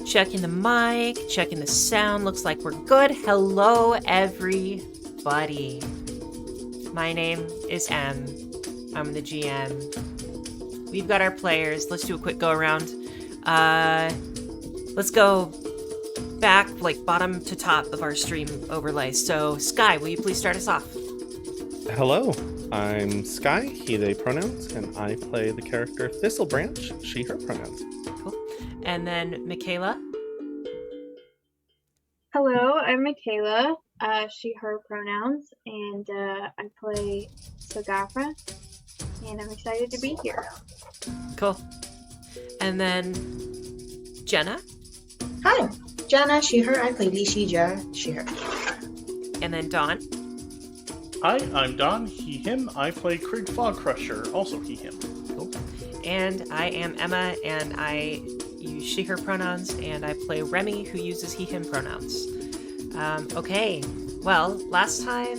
Checking the mic, checking the sound. Looks like we're good. Hello, everybody. My name is M. I'm the GM. We've got our players. Let's do a quick go around. Let's go back, like bottom to top of our stream overlay. So, Sky, will you please start us off? Hello, I'm Sky, he, they pronouns, and I play the character Thistlebranch, she, her pronouns. Cool. And then Michaela. Hello, I'm Michaela, she, her pronouns, and I play Sagageisa, and I'm excited to be here. Cool. And then Jenna. Hi, Jenna, she, her. I play Lishija, she, her. And then Dawn. Hi, I'm Don, he, him. I play Krieg Fog Crusher, also he, him. Cool. And I am Emma, and I use she, her pronouns, and I play Remy, who uses he, him pronouns. Okay, well, last time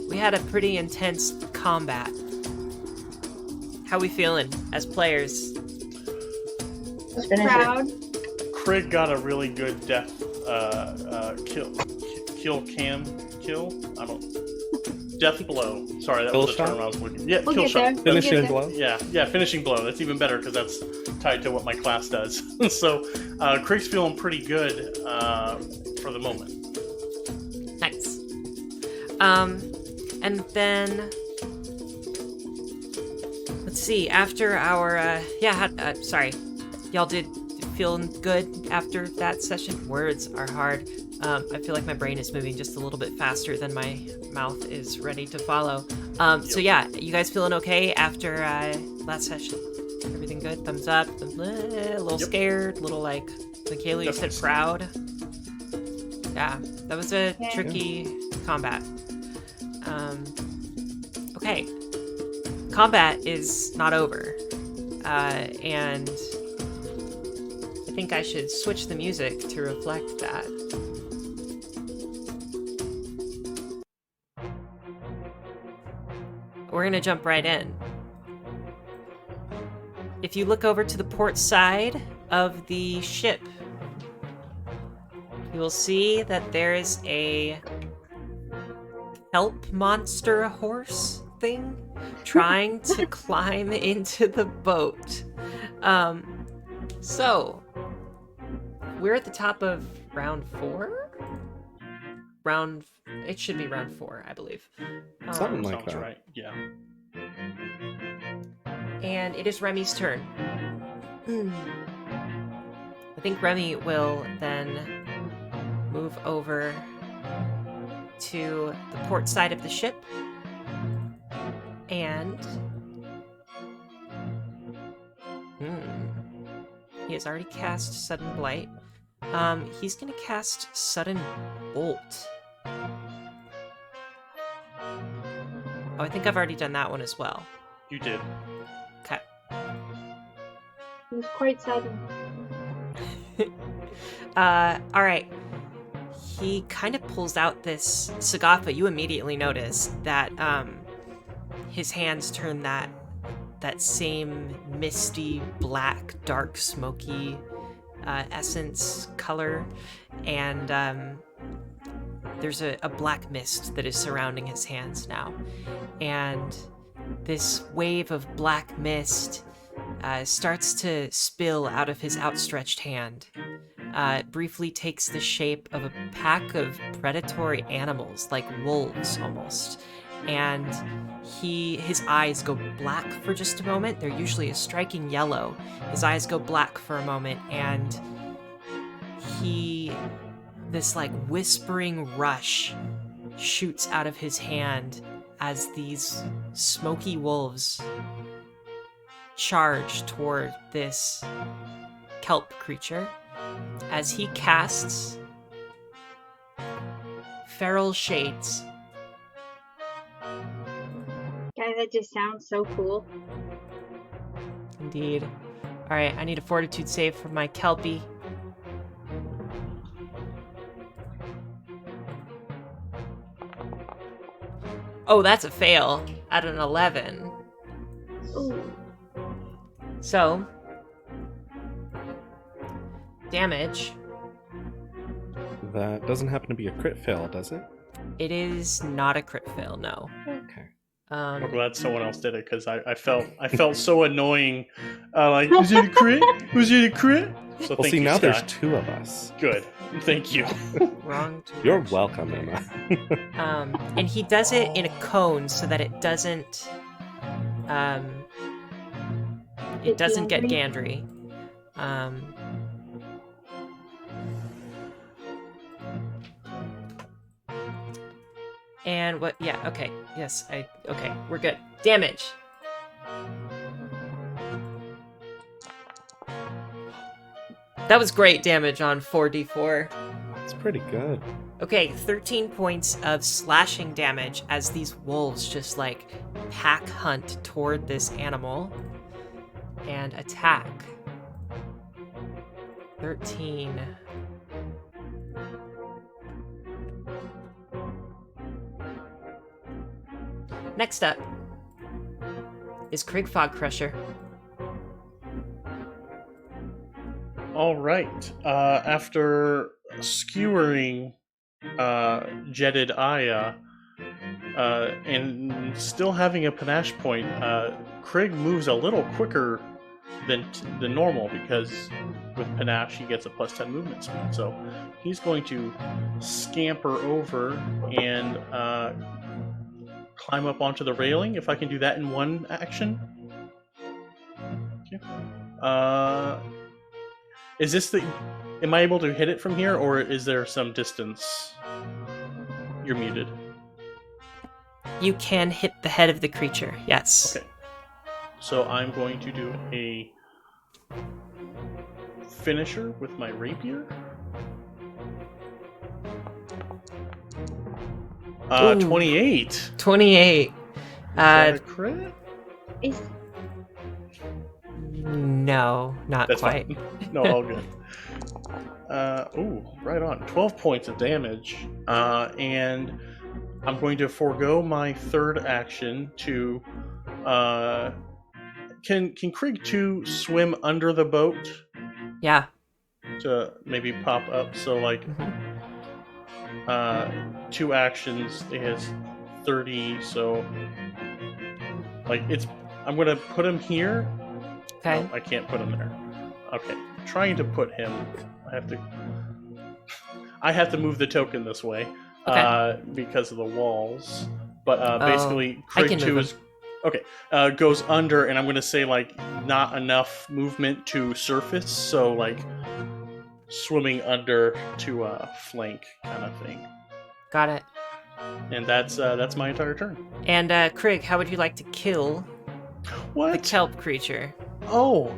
we had a pretty intense combat. How we feeling as players? Let's finish Proud. Krieg got a really good death, death blow. Sorry, that was the term I was looking for. Yeah, We'll kill get shot. there. Finishing blow. Yeah, finishing blow. That's even better because that's tied to what my class does. So, Krieg's feeling pretty good for the moment. Nice. And then let's see. After our sorry, y'all did feeling good after that session. Words are hard. I feel like my brain is moving just a little bit faster than my mouth is ready to follow. So yeah, you guys feeling okay after last session? Everything good? Thumbs up? A little scared? A little like, Michaela, you said proud? Yeah, that was a tricky combat. Okay. Combat is not over. And I think I should switch the music to reflect that. We're gonna jump right in. If you look over to the port side of the ship, you will see that there is a kelp monster horse thing trying to climb into the boat. So, we're at the top of round 4? It should be round 4, I believe. Something like Sounds that. right. Yeah. And it is Remy's turn. I think Remy will then move over to the port side of the ship. And he has already cast Sudden Blight. He's gonna cast Sudden Bolt. Oh, I think I've already done that one as well. You did. Okay. It was quite sudden. Alright. He kind of pulls out this Sagafa. You immediately notice that his hands turn that same misty, black, dark, smoky essence color, and there's a black mist that is surrounding his hands now. And this wave of black mist starts to spill out of his outstretched hand. It briefly takes the shape of a pack of predatory animals, like wolves almost. And his eyes go black for just a moment. They're usually a striking yellow. His eyes go black for a moment, and this like whispering rush shoots out of his hand as these smoky wolves charge toward this kelp creature as he casts Feral Shades. Guys, that just sounds so cool. Indeed. Alright, I need a fortitude save for my Kelpie. Oh, that's a fail at an 11. Ooh. So, damage. That doesn't happen to be a crit fail, does it? It is not a crit fail, no. Okay. I'm glad someone else did it because I felt so annoying. Like, was it a crit? Was it a crit? So Well, thank see, you, now Scott. there's two of us. Good. Thank you. Wrong. You're direction. welcome, Emma. And he does it in a cone so that it doesn't get Gandry. And what? Yeah. Okay. Yes. Okay. We're good. Damage. That was great damage on 4d4. It's pretty good. Okay, 13 points of slashing damage as these wolves just like pack hunt toward this animal and attack. 13. Next up is Krieg Fog Crusher. All right. After skewering jetted Aya and still having a panache point, Krieg moves a little quicker than normal because with panache he gets a +10 movement speed. So he's going to scamper over and climb up onto the railing. If I can do that in one action. Okay. Is this the... Am I able to hit it from here, or is there some distance? You're muted. You can hit the head of the creature, yes. Okay. So I'm going to do a finisher with my rapier. Ooh. 28. 28. Is that a crit? Is No, not That's quite. fine. No, all good. Ooh, right on. 12 points of damage. And I'm going to forego my third action to... Can Krieg 2 swim under the boat Yeah. to maybe pop up? So, like, Mhm. 2 actions, it has 30, so... Like, it's... I'm going to put him here. Okay. No, I can't put him there. Okay, trying to put him. I have to move the token this way because of the walls. But basically, I Krieg can 2 move is goes under, and I'm going to say like not enough movement to surface, so like swimming under to flank kind of thing. Got it. And that's my entire turn. And Krieg, how would you like to kill What? the kelp creature? Oh,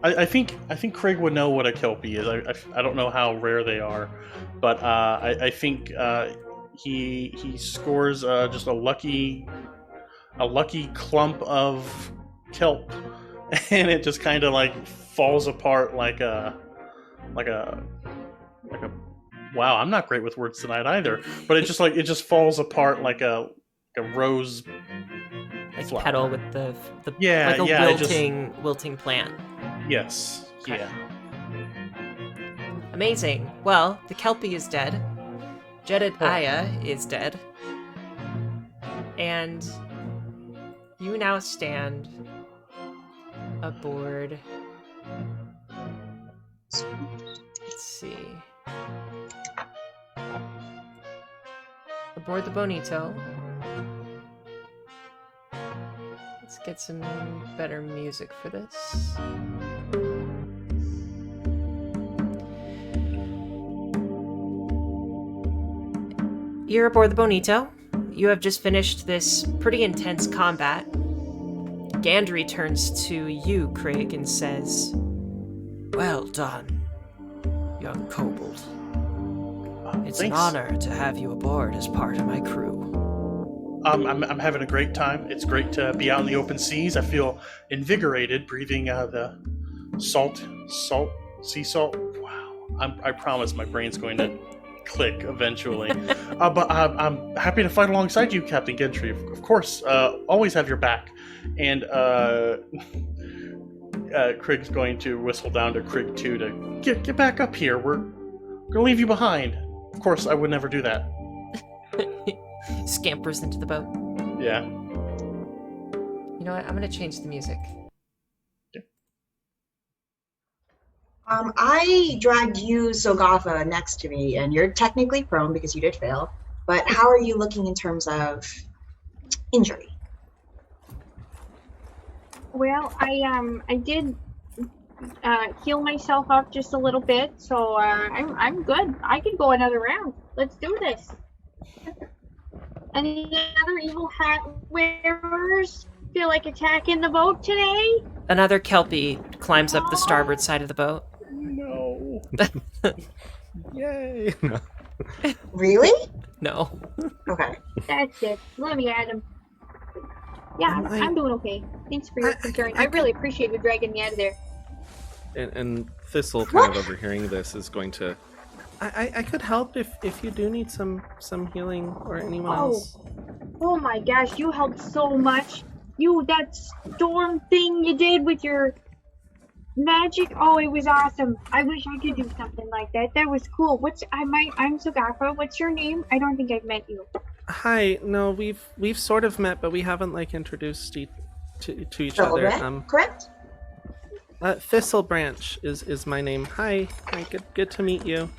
I think Krieg would know what a kelpie is. I don't know how rare they are, but I think he scores just a lucky clump of kelp, and it just kind of like falls apart like a wow. I'm not great with words tonight either, but it just falls apart like a rose. Like flower. petal with the Yeah, like a yeah, it wilting plant. Yes. Okay. Yeah. Amazing. Well, the kelpie is dead. Jetted Oh. Aya is dead. And you now stand aboard. Let's see. Aboard the Bonito. Let's get some better music for this. You're aboard the Bonito. You have just finished this pretty intense combat. Gandry turns to you, Krieg, and says, "Well done, young kobold. It's Thanks. an honor to have you aboard as part of my crew." I'm having a great time. It's great to be out in the open seas. I feel invigorated breathing the sea salt. Wow. I promise my brain's going to click eventually. But I'm happy to fight alongside you, Captain Gentry. Of course, always have your back. And Krieg's going to whistle down to Krieg 2 to get back up here. We're gonna leave you behind. Of course, I would never do that. Scampers into the boat. Yeah. You know what? I'm gonna change the music. I dragged you, Sogatha, next to me, and you're technically prone because you did fail. But how are you looking in terms of injury? Well, I did heal myself up just a little bit, so I'm good. I can go another round. Let's do this. Any other evil hat wearers feel like attacking the boat today? Another Kelpie climbs up the starboard side of the boat. No. Yay! No. Really? No. Okay. That's it. Let me at him. Yeah, I'm doing okay. Thanks for your concern. I really appreciate you dragging me out of there. And Thistle, kind of overhearing this, is going to. I could help if you do need some healing or anyone else. Oh my gosh, you helped so much. That storm thing you did with your magic. Oh, it was awesome. I wish I could do something like that. That was cool. I'm Sagafa. What's your name? I don't think I've met you. Hi. No, we've sort of met, but we haven't introduced to each Double other. red, correct? Thistle Branch is my name. Hi. Good to meet you.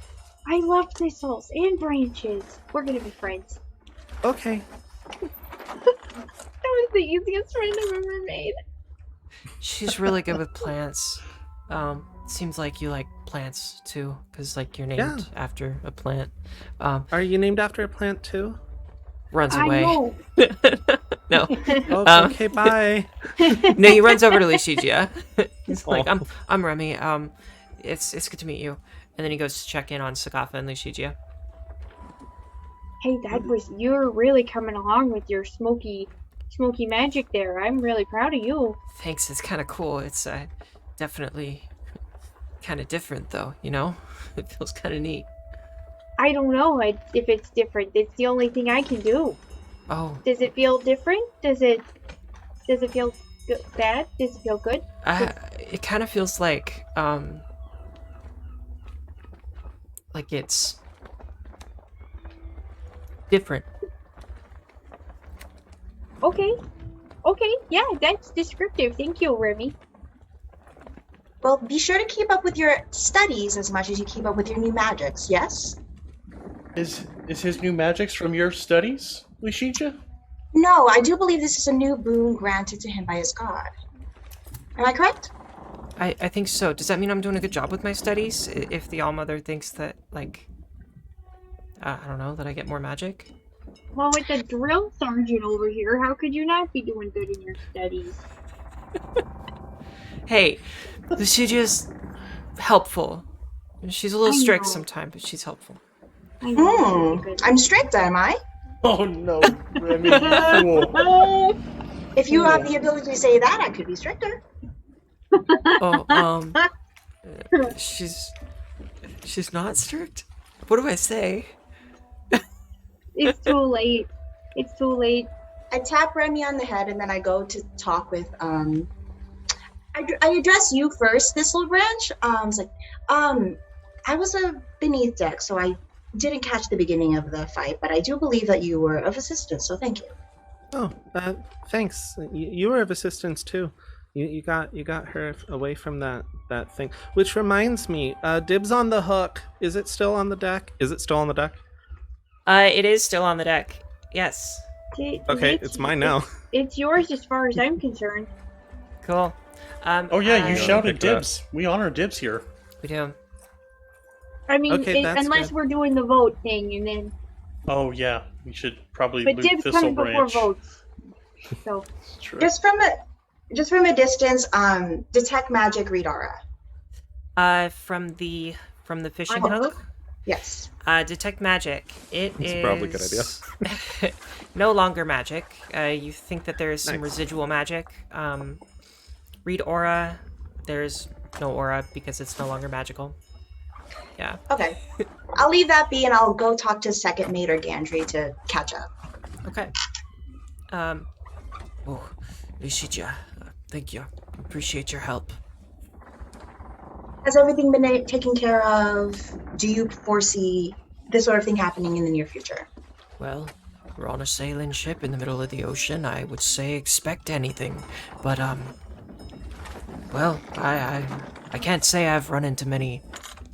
I love thistles and branches. We're gonna be friends. Okay. That was the easiest friend I've ever made. She's really good with plants. Seems like you like plants too, because you're named after a plant. Are you named after a plant too? Runs away. I know. No. Oh, okay, bye. No, he runs over to Lishigia. He's like, I'm Remy. It's good to meet you. And then he goes to check in on Sagafa and Lishigia. Hey, you're really coming along with your smoky magic there. I'm really proud of you. Thanks, it's kind of cool. It's definitely kind of different though, you know? It feels kind of neat. I don't know if it's different. It's the only thing I can do. Oh. Does it feel different? Does it feel bad? Does it feel good? It kind of feels like it's different. Okay, yeah, that's descriptive. Thank you, Remy. Well, be sure to keep up with your studies as much as you keep up with your new magics, yes? Is his new magics from your studies, Lishigia? No, I do believe this is a new boon granted to him by his god. Am I correct? I think so. Does that mean I'm doing a good job with my studies? If the Allmother thinks that, I don't know, that I get more magic? Well, with the drill sergeant over here, how could you not be doing good in your studies? Hey, Lucidia's helpful. She's a little strict sometimes, but she's helpful. I know. I'm strict, am I? Oh no, Remy, you fool. If you have the ability to say that, I could be stricter. Oh, she's not strict? What do I say? It's too late. It's too late. I tap Remy on the head and then I go to talk with, I address you first, Thistle Branch. I was like, I was beneath deck, so I didn't catch the beginning of the fight, but I do believe that you were of assistance, so thank you. Oh, thanks. You were of assistance too. You got her away from that thing. Which reminds me, dibs on the hook. Is it still on the deck? Is it still on the deck? It is still on the deck. Yes. Okay, it's mine now. It's yours as far as I'm concerned. Cool. Oh yeah, you shouted pick that. dibs. We honor dibs here. We do. I mean, Okay, that's unless good. we're doing the vote thing, and then. Oh yeah, we should probably But loop dibs Thistle coming before Branch. votes. So. It's true. Just from a distance, detect magic, read aura. From the fishing On hook? Yes. Detect magic. It's probably a good idea. No longer magic. You think that there is some Nice. residual magic. Read aura. There's no aura because it's no longer magical. Yeah. Okay. I'll leave that be and I'll go talk to second mate or Gandry to catch up. Okay. Oh, Lishigia, thank you. Appreciate your help. Has everything been taken care of? Do you foresee this sort of thing happening in the near future? Well, we're on a sailing ship in the middle of the ocean. I would say expect anything. But, well, I can't say I've run into many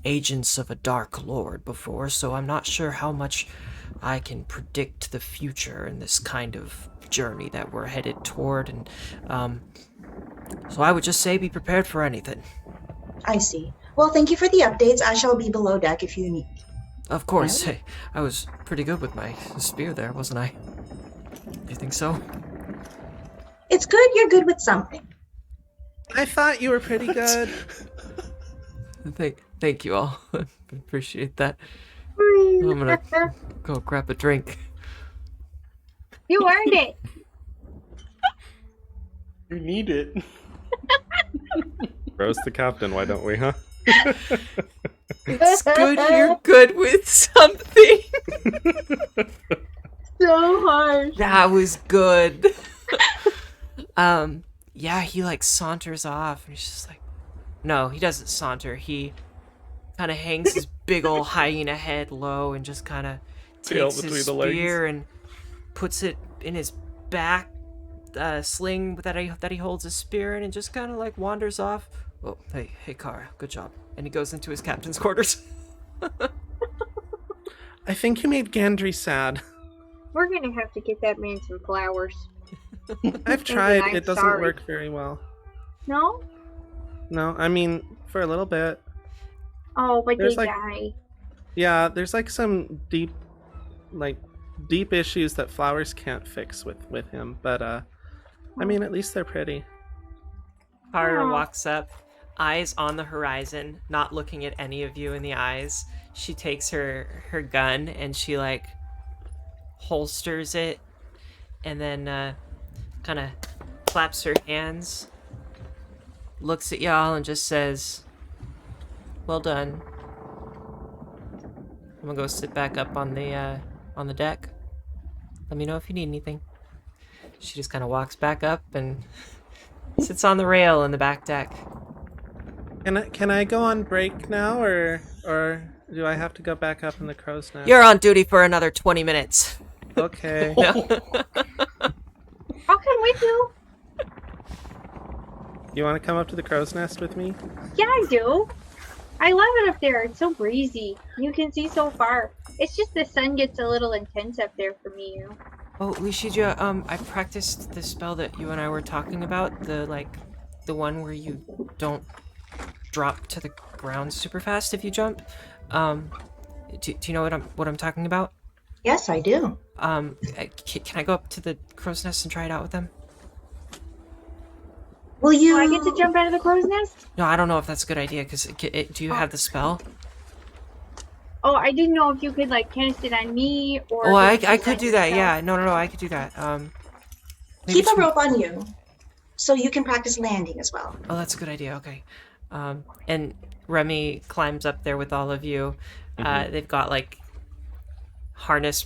agents of a Dark Lord before, so I'm not sure how much I can predict the future in this kind of journey that we're headed toward. And, so I would just say be prepared for anything. I see. Well, thank you for the updates. I shall be below deck if you need. Of course. Hey, I was pretty good with my spear there, wasn't I? You think so? It's good you're good with something. I thought you were pretty good. Thank you all. Appreciate that. I'm gonna go grab a drink. You earned it. You need it. Roast the captain, why don't we, huh? It's good you're good with something. So hard. That was good. Yeah, he like saunters off and he's just like, no, he doesn't saunter. He kind of hangs his big old hyena head low and just kind of Tail takes between his the legs. spear and puts it in his back sling that he holds his spear in and just kind of like wanders off. Oh, hey, Kara, good job. And he goes into his captain's quarters. I think you made Gandry sad. We're gonna have to get that man some flowers. I've tried. I'm It doesn't sorry. work very well. No? No, I mean, for a little bit. Oh, but There's, they like- die. Yeah, there's like some deep issues that flowers can't fix with him. But, I mean, at least they're pretty. Kara Aw. walks up, eyes on the horizon, not looking at any of you in the eyes. She takes her gun and she like holsters it and then kind of claps her hands, looks at y'all and just says, "Well done." I'm gonna go sit back up on the deck. Let me know if you need anything. She just kind of walks back up and sits on the rail in the back deck. Can I go on break now, or do I have to go back up in the crow's nest? You're on duty for another 20 minutes. Okay. I'll come with you. You want to come up to the crow's nest with me? Yeah, I do. I love it up there. It's so breezy. You can see so far. It's just the sun gets a little intense up there for me. You know? Oh, Lishija, I practiced the spell that you and I were talking about. The one where you don't drop to the ground super fast if you jump. Do you know what I'm talking about? Yes, I do. Can I go up to the crow's nest and try it out with them? Will you? Do I get to jump out of the crow's nest? No, I don't know if that's a good idea, because do you have the spell? Oh, I didn't know if you could like cast it on me or. Oh, if I it's could on do that, yourself. yeah. No, I could do that. Maybe Keep a some- rope on you, so you can practice landing as well. Oh, that's a good idea. Okay. And Remy climbs up there with all of you. They've got like harness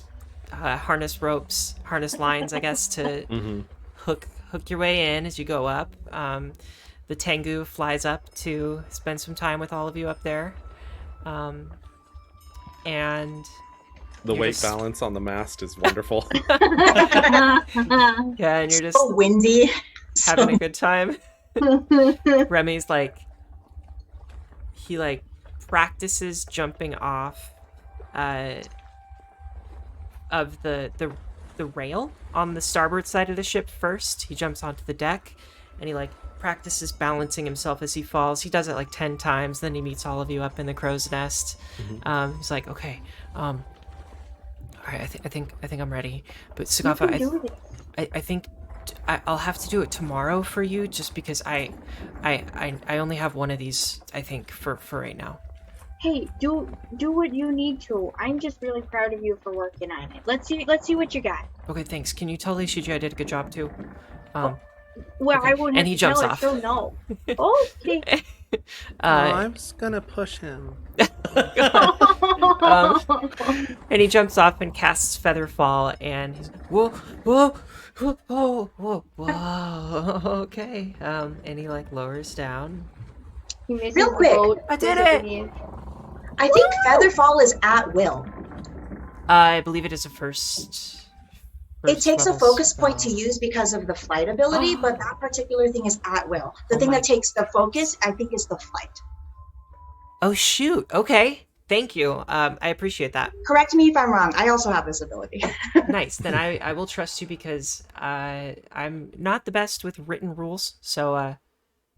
ropes, harness lines, I guess, to hook your way in as you go up. The Tengu flies up to spend some time with all of you up there. And The You're weight just- balance on the mast is wonderful. yeah, and you're just So windy. having a good time. Remy's like, he like practices jumping off of the rail on the starboard side of the ship first. He jumps onto the deck and he like practices balancing himself as he falls. He does it like 10 times, then he meets all of you up in the crow's nest. He's like, okay, all right, I think I'm ready. But Sagafa, I think I'll have to do it tomorrow for you, just because I only have one of these, I think, for right now. Hey, do what you need to. I'm just really proud of you for working on it. Let's see what you got. Okay, thanks. Can you tell Lishiji I did a good job too? Well, Okay, I won't and have he to jumps tell her, off. she'll know. Okay. I was gonna push him. And he jumps off and casts Featherfall, and he's whoa, okay. And he like lowers down. He misses Real the quick. boat. I did There's a it! beneath. I think Featherfall is at will. I believe it is a first It takes a level focus point to spell. use because of the flight ability, but that particular thing is at will. The thing that takes the focus, I think, is the flight. Oh shoot! Okay, thank you. I appreciate that. Correct me if I'm wrong. I also have this ability. Nice. Then I will trust you because I'm not the best with written rules. So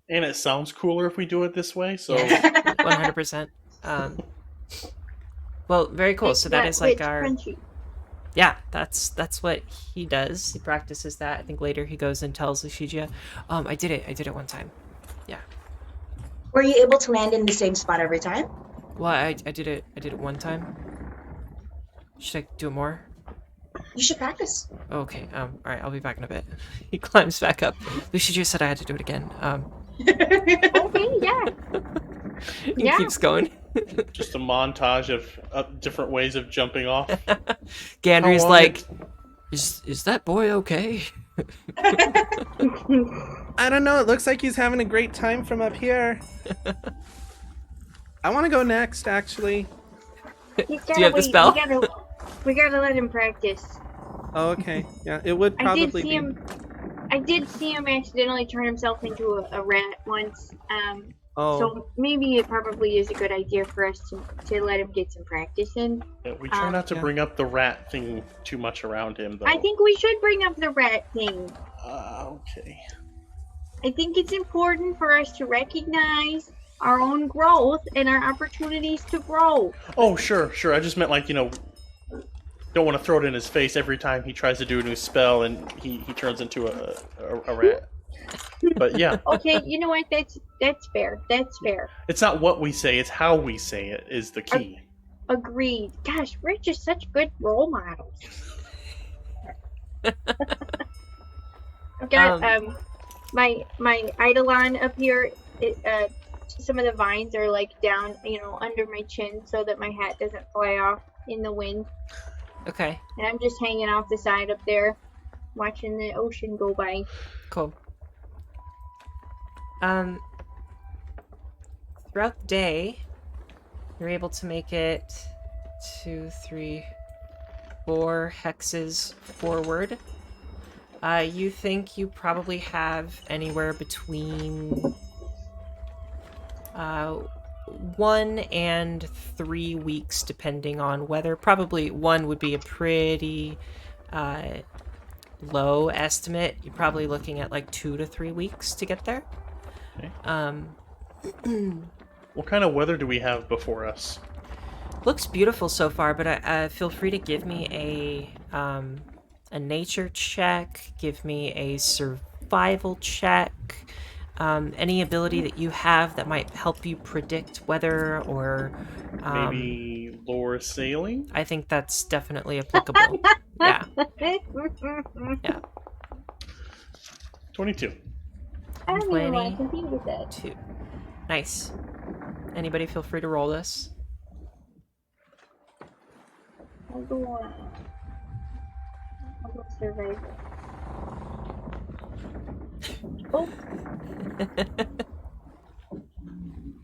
And it sounds cooler if we do it this way. So 100%. Well, very cool. So that is like rich, our. crunchy. Yeah, that's what he does. He practices that. I think later he goes and tells Lucigia, I did it one time. Yeah. Were you able to land in the same spot every time? Well, I did it one time. Should I do it more? You should practice. Okay. All right. I'll be back in a bit. He climbs back up. Lucigia said I had to do it again. Okay, yeah. He Yeah. keeps going. just a montage of different ways of jumping off. Gandry's How long like, is that boy okay? I don't know. It looks like he's having a great time from up here. I want to go next, actually. He's Do you have the spell? We gotta let him practice. Oh, okay. Yeah, it would I probably did see be. him accidentally turn himself into a rat once. Oh, So maybe it probably is a good idea for us to let him get some practice in. Yeah, we try not to yeah. bring up the rat thing too much around him, though. I think we should bring up the rat thing. Okay. I think it's important for us to recognize our own growth and our opportunities to grow. Oh, sure. I just meant like, don't want to throw it in his face every time he tries to do a new spell and he turns into a rat. But yeah, Okay, you know what? That's fair. That's fair. it's not what we say, it's how we say it is the key. Agreed. Gosh, Rich is such good role models. I've got my eidolon up here. Some of the vines are like down, under my chin, so that my hat doesn't fly off in the wind. Okay, And I'm just hanging off the side up there, watching the ocean go by. cool. Throughout the day, you're able to make it 2, 3, 4 hexes forward. You think you probably have anywhere between 1 and 3 weeks, depending on weather. Probably 1 would be a pretty low estimate. You're probably looking at like 2 to 3 weeks to get there. Okay. Um, What kind of weather do we have before us? looks beautiful so far, but feel free to give me a nature check. Give me a survival check. Any ability that you have that might help you predict weather or Maybe lore sailing? I think that's definitely applicable. Yeah. 22. I don't even want 20. to compete with that. 2. Nice. Anybody feel free to roll this. I'll go survival. Oh.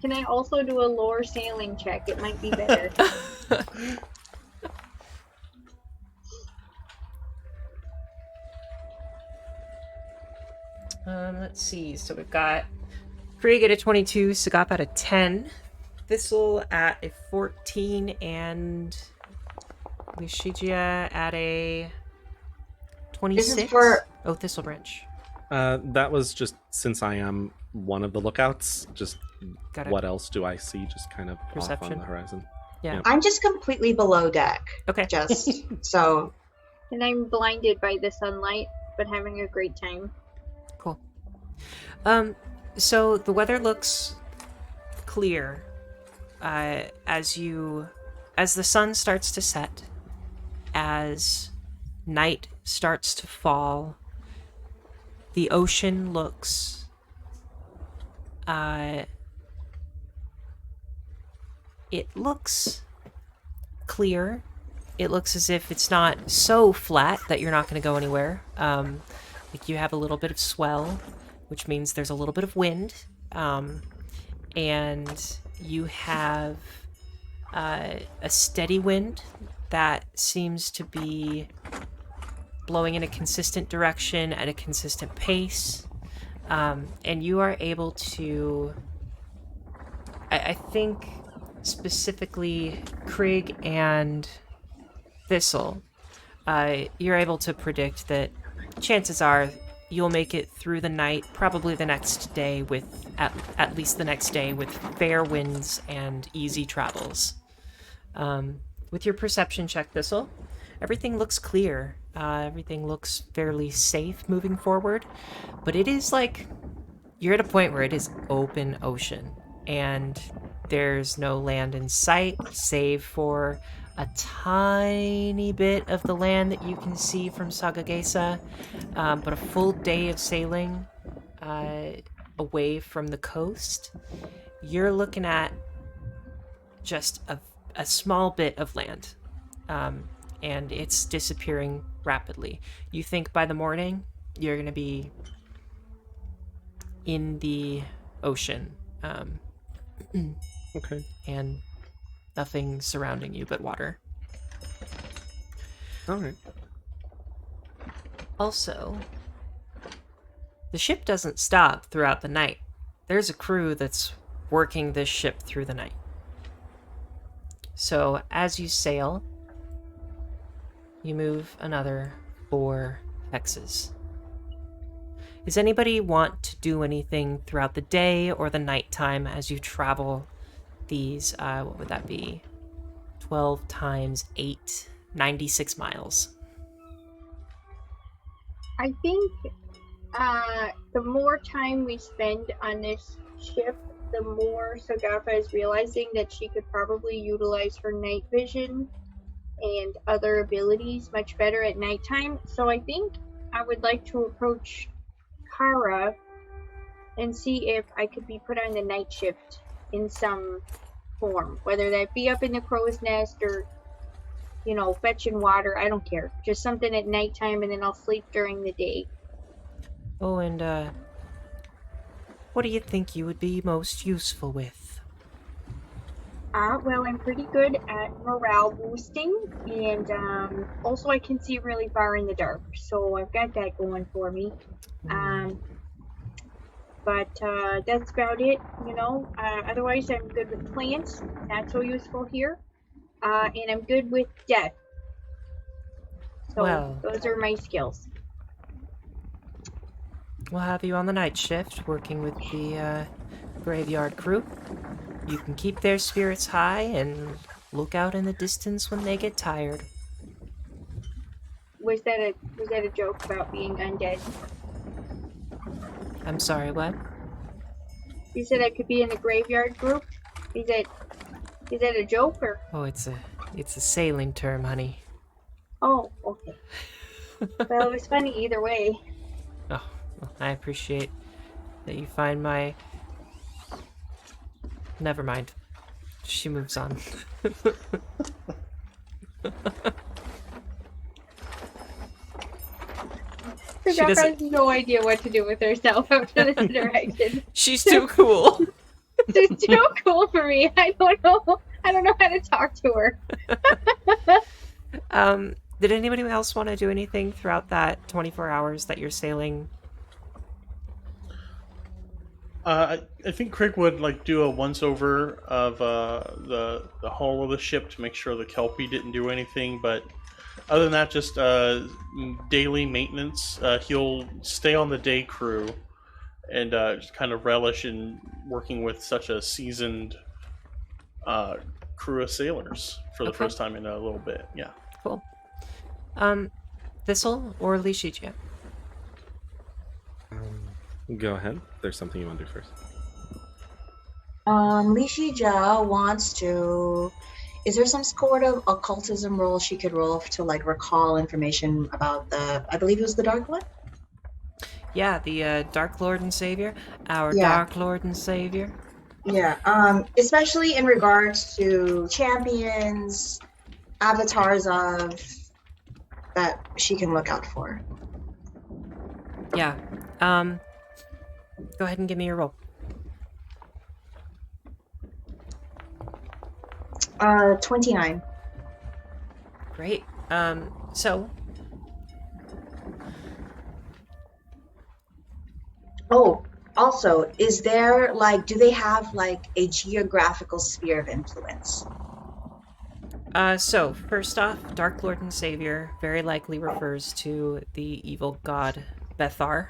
Can I also do a lore sailing check? It might be better. Let's see. So we've got Krieg at a 22, Sagap at a 10, Thistle at a 14, and Lucigia at a 26. This is for Oh, Thistle Branch. that was just since I am one of the lookouts. Just Got it. what else do I see? Just kind of off Perception. on the horizon. I'm just completely below deck. Okay. Just so And I'm blinded by the sunlight, but having a great time. Cool. So the weather looks clear as the sun starts to set, as night starts to fall. The ocean looks it looks clear. It looks as if it's not so flat that you're not going to go anywhere. Like you have a little bit of swell, which means there's a little bit of wind. and you have a steady wind that seems to be blowing in a consistent direction at a consistent pace. And you are able to, I think specifically Krieg and Thistle, you're able to predict that chances are you'll make it through the night, probably the next day with, at least the next day, with fair winds and easy travels. With your perception check, Thistle, everything looks clear. Everything looks fairly safe moving forward, but it is like you're at a point where it is open ocean, and there's no land in sight save for a tiny bit of the land that you can see from Sagageisa, but a full day of sailing away from the coast, you're looking at just a small bit of land, and it's disappearing rapidly. You think by the morning you're going to be in the ocean, Okay. and nothing surrounding you but water. All right. Also, the ship doesn't stop throughout the night. There's a crew that's working this ship through the night. So as you sail, you move another 4 hexes. Does anybody want to do anything throughout the day or the nighttime as you travel these, what would that be? 12 times 8, 96 miles. I think the more time we spend on this ship, the more Sagafa is realizing that she could probably utilize her night vision and other abilities much better at nighttime. So I think I would like to approach Kara and see if I could be put on the night shift in some form, whether that be up in the crow's nest or, you know, fetching water. I don't care. Just something at nighttime, and then I'll sleep during the day. Oh, and what do you think you would be most useful with? Well, I'm pretty good at morale boosting, and also I can see really far in the dark, so I've got that going for me. But that's about it, you know. Otherwise, I'm good with plants, not so useful here, and I'm good with death. So Well, those are my skills. we'll have you on the night shift, working with the graveyard crew. You can keep their spirits high and look out in the distance when they get tired. Was that a joke about being undead? I'm sorry, what? You said I could be in the graveyard group. Is that a joke or? Oh, it's a sailing term, honey. Oh, okay. Well, it was funny either way. Oh, well, I appreciate that you find my... Never mind. She moves on. She Sagafa doesn't... has no idea what to do with herself after this interaction. She's too cool. She's too cool for me. I don't know how to talk to her. Did anybody else want to do anything throughout that 24 hours that you're sailing? I think Krieg would like do a once over of the hull of the ship to make sure the Kelpie didn't do anything. But other than that, just daily maintenance. He'll stay on the day crew and just kind of relish in working with such a seasoned crew of sailors for the first time in a little bit. Yeah. Cool. Thistle or Lishija? Go ahead. There's something you want to do first. Lishija wants to. Is there some sort of occultism roll she could roll to like recall information about the? I believe it was the Dark One. Yeah, the Dark Lord and Savior. Our Yeah. Dark Lord and Savior. Yeah. Especially in regards to champions, avatars of that she can look out for. Yeah. Go ahead and give me your roll. 29. Great. So Oh, also, is there like, do they have like a geographical sphere of influence? So, first off, Dark Lord and Savior very likely refers to the evil god Bethar.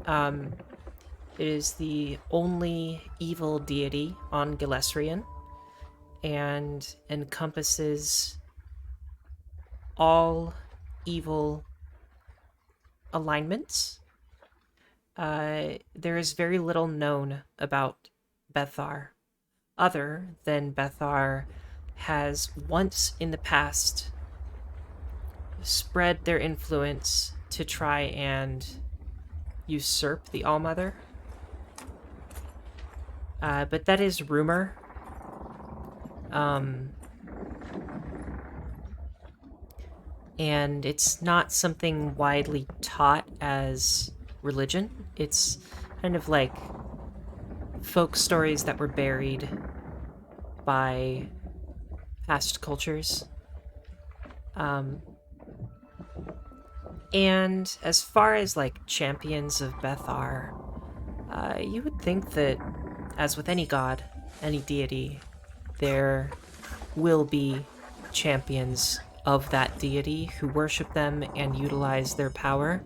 Um, it is the only evil deity on Galesrian and encompasses all evil alignments. There is very little known about Bethar, other than Bethar has once in the past spread their influence to try and usurp the Allmother. But that is rumor. And it's not something widely taught as religion. It's kind of like folk stories that were buried by past cultures. And as far as like champions of Bethar, you would think that, as with any god, any deity, there will be champions of that deity who worship them and utilize their power.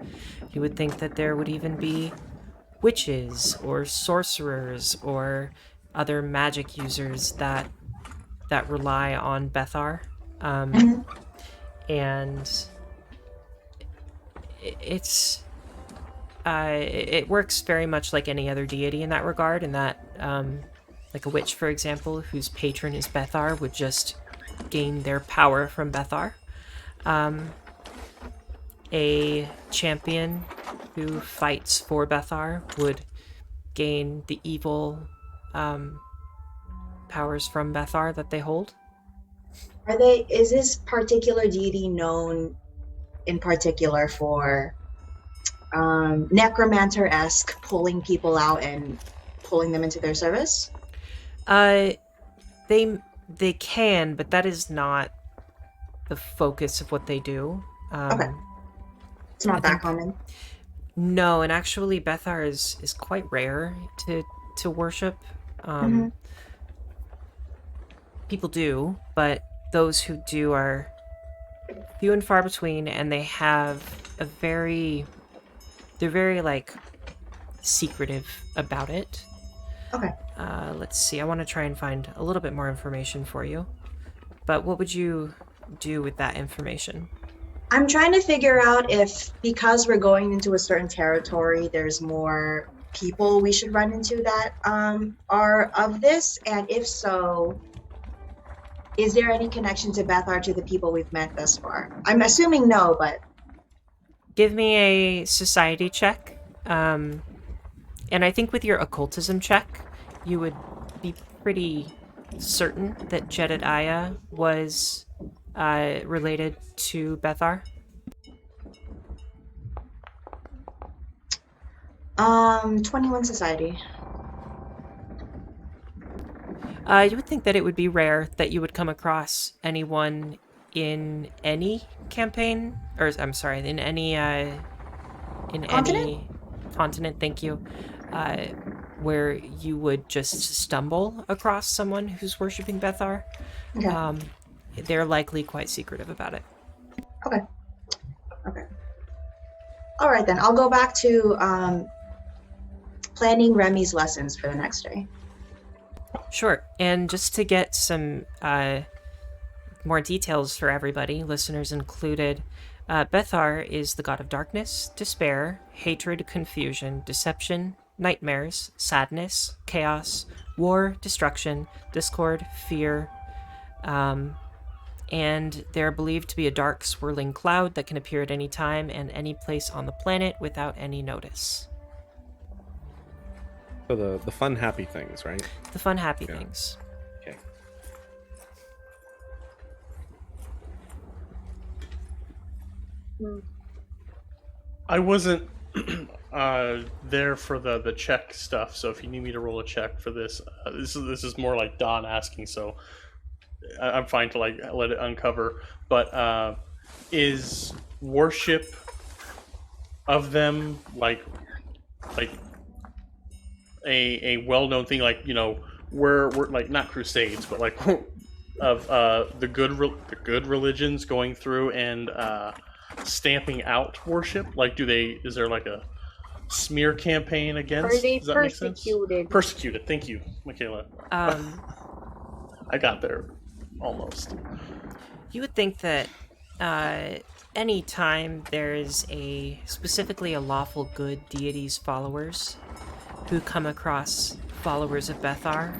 You would think that there would even be witches or sorcerers or other magic users that rely on Bethar. And it works very much like any other deity in that regard, in that like a witch, for example, whose patron is Bethar, would just gain their power from Bethar. A champion who fights for Bethar would gain the evil powers from Bethar that they hold. Is this particular deity known in particular for necromancer-esque pulling people out and pulling them into their service? They can, but that is not the focus of what they do. Okay. It's not that common. No, and actually Bethar is quite rare to worship. People do, but those who do are few and far between, and they have they're very like secretive about it. Okay. Let's see, I want to try and find a little bit more information for you. But what would you do with that information? I'm trying to figure out if, because we're going into a certain territory, there's more people we should run into that are of this, and if so, is there any connection to Bethar to the people we've met thus far? I'm assuming no, but... Give me a society check. And I think with your occultism check, you would be pretty certain that Jedediah was related to Bethar. 21 society. You would think that it would be rare that you would come across anyone in any campaign, or I'm sorry, in any Continent? Continent. Thank you. Where you would just stumble across someone who's worshiping Bethar. Okay. They're likely quite secretive about it. Okay. All right, then. I'll go back to planning Remy's lessons for the next day. Sure. And just to get some more details for everybody, listeners included, Bethar is the god of darkness, despair, hatred, confusion, deception, nightmares, sadness, chaos, war, destruction, discord, fear, and they're believed to be a dark, swirling cloud that can appear at any time and any place on the planet without any notice. So the fun, happy things, right? The fun, happy things. Okay. I wasn't there for the check stuff, so if you need me to roll a check for this, this is more like Don asking. So, I'm fine to like let it uncover. But is worship of them like a well-known thing? Like, you know, we're like not crusades, but like of the good religions going through and stamping out worship. Like, is there like a smear campaign against? Are they Does that make sense? persecuted? Persecuted. Thank you, Michaela. I got there almost. You would think that any time there's specifically a lawful good deity's followers who come across followers of Bethar,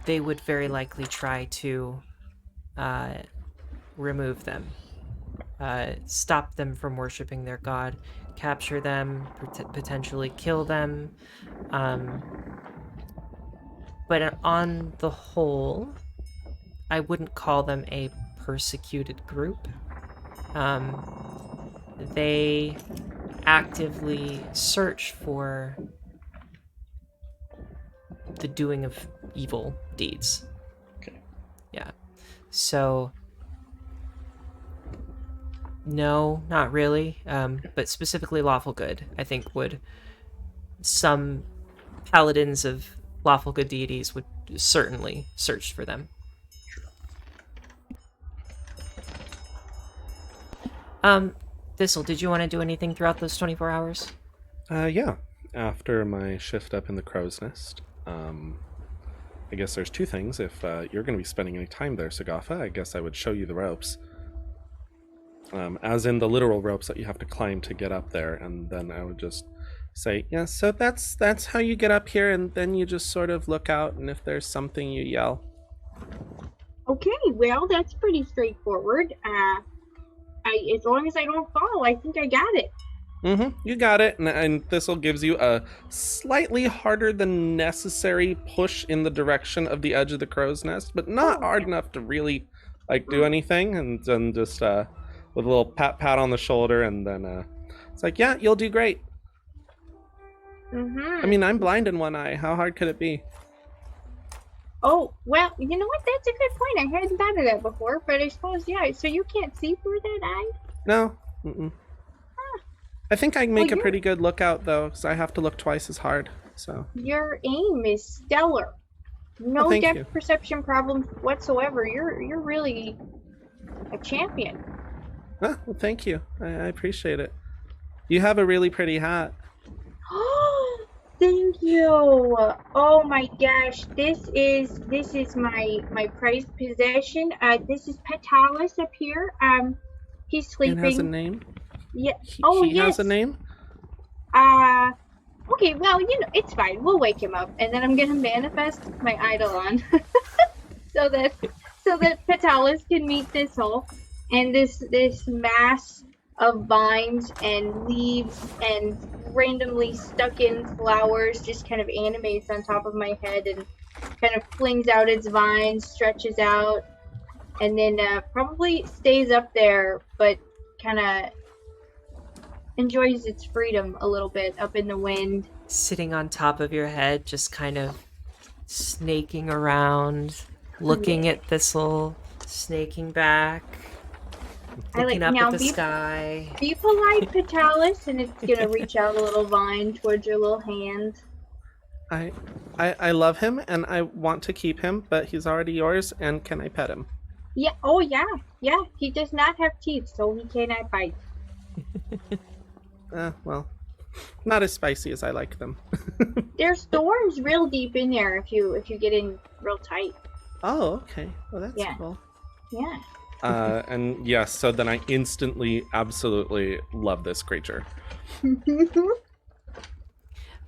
they would very likely try to remove them, stop them from worshiping their god, capture them, potentially kill them. But on the whole, I wouldn't call them a persecuted group. They actively search for the doing of evil deeds. Okay. Yeah. So, no, not really. But specifically lawful good, I think some paladins of lawful good deities would certainly search for them. Thistle, did you want to do anything throughout those 24 hours? Yeah. After my shift up in the crow's nest, I guess there's two things. If you're going to be spending any time there, Sagafa, I guess I would show you the ropes. As in the literal ropes that you have to climb to get up there, and then I would just say, yeah, so that's how you get up here, and then you just sort of look out, and if there's something, you yell. Okay, well, that's pretty straightforward. As long as I don't fall, I think I got it. You got it, and this'll gives you a slightly harder than necessary push in the direction of the edge of the crow's nest, but not hard enough to really do anything, and then just with a little pat on the shoulder, and then it's like, yeah, you'll do great. I mean, I'm blind in one eye. How hard could it be? Oh, well, you know what? That's a good point. I hadn't thought of that before, but I suppose, yeah. So you can't see through that eye? No. I think I can make a pretty good lookout, though, because I have to look twice as hard. So your aim is stellar. No depth perception problems whatsoever. You're really a champion. Well, thank you. I appreciate it. You have a really pretty hat. Thank you. Oh my gosh, this is my prized possession. This is Petalis up here. He's sleeping. And has a name? Yeah. He has a name? Okay, well, it's fine. We'll wake him up, and then I'm gonna manifest my Eidolon so that Petalis can meet Thistle, and this mass of vines and leaves and randomly stuck in flowers just kind of animates on top of my head and kind of flings out its vines, stretches out, and then probably stays up there, but kind of enjoys its freedom a little bit up in the wind. Sitting on top of your head, just kind of snaking around, looking at Thistle, snaking back. Looking up at the sky. Be polite, Petalis, and it's gonna reach out a little vine towards your little hand. I love him, and I want to keep him, but he's already yours, and can I pet him? Yeah, oh yeah. He does not have teeth, so he cannot bite. Well, not as spicy as I like them. There's thorns real deep in there if you get in real tight. Oh, okay. Well, that's cool. Yeah. And yes, so then I instantly, absolutely love this creature. Say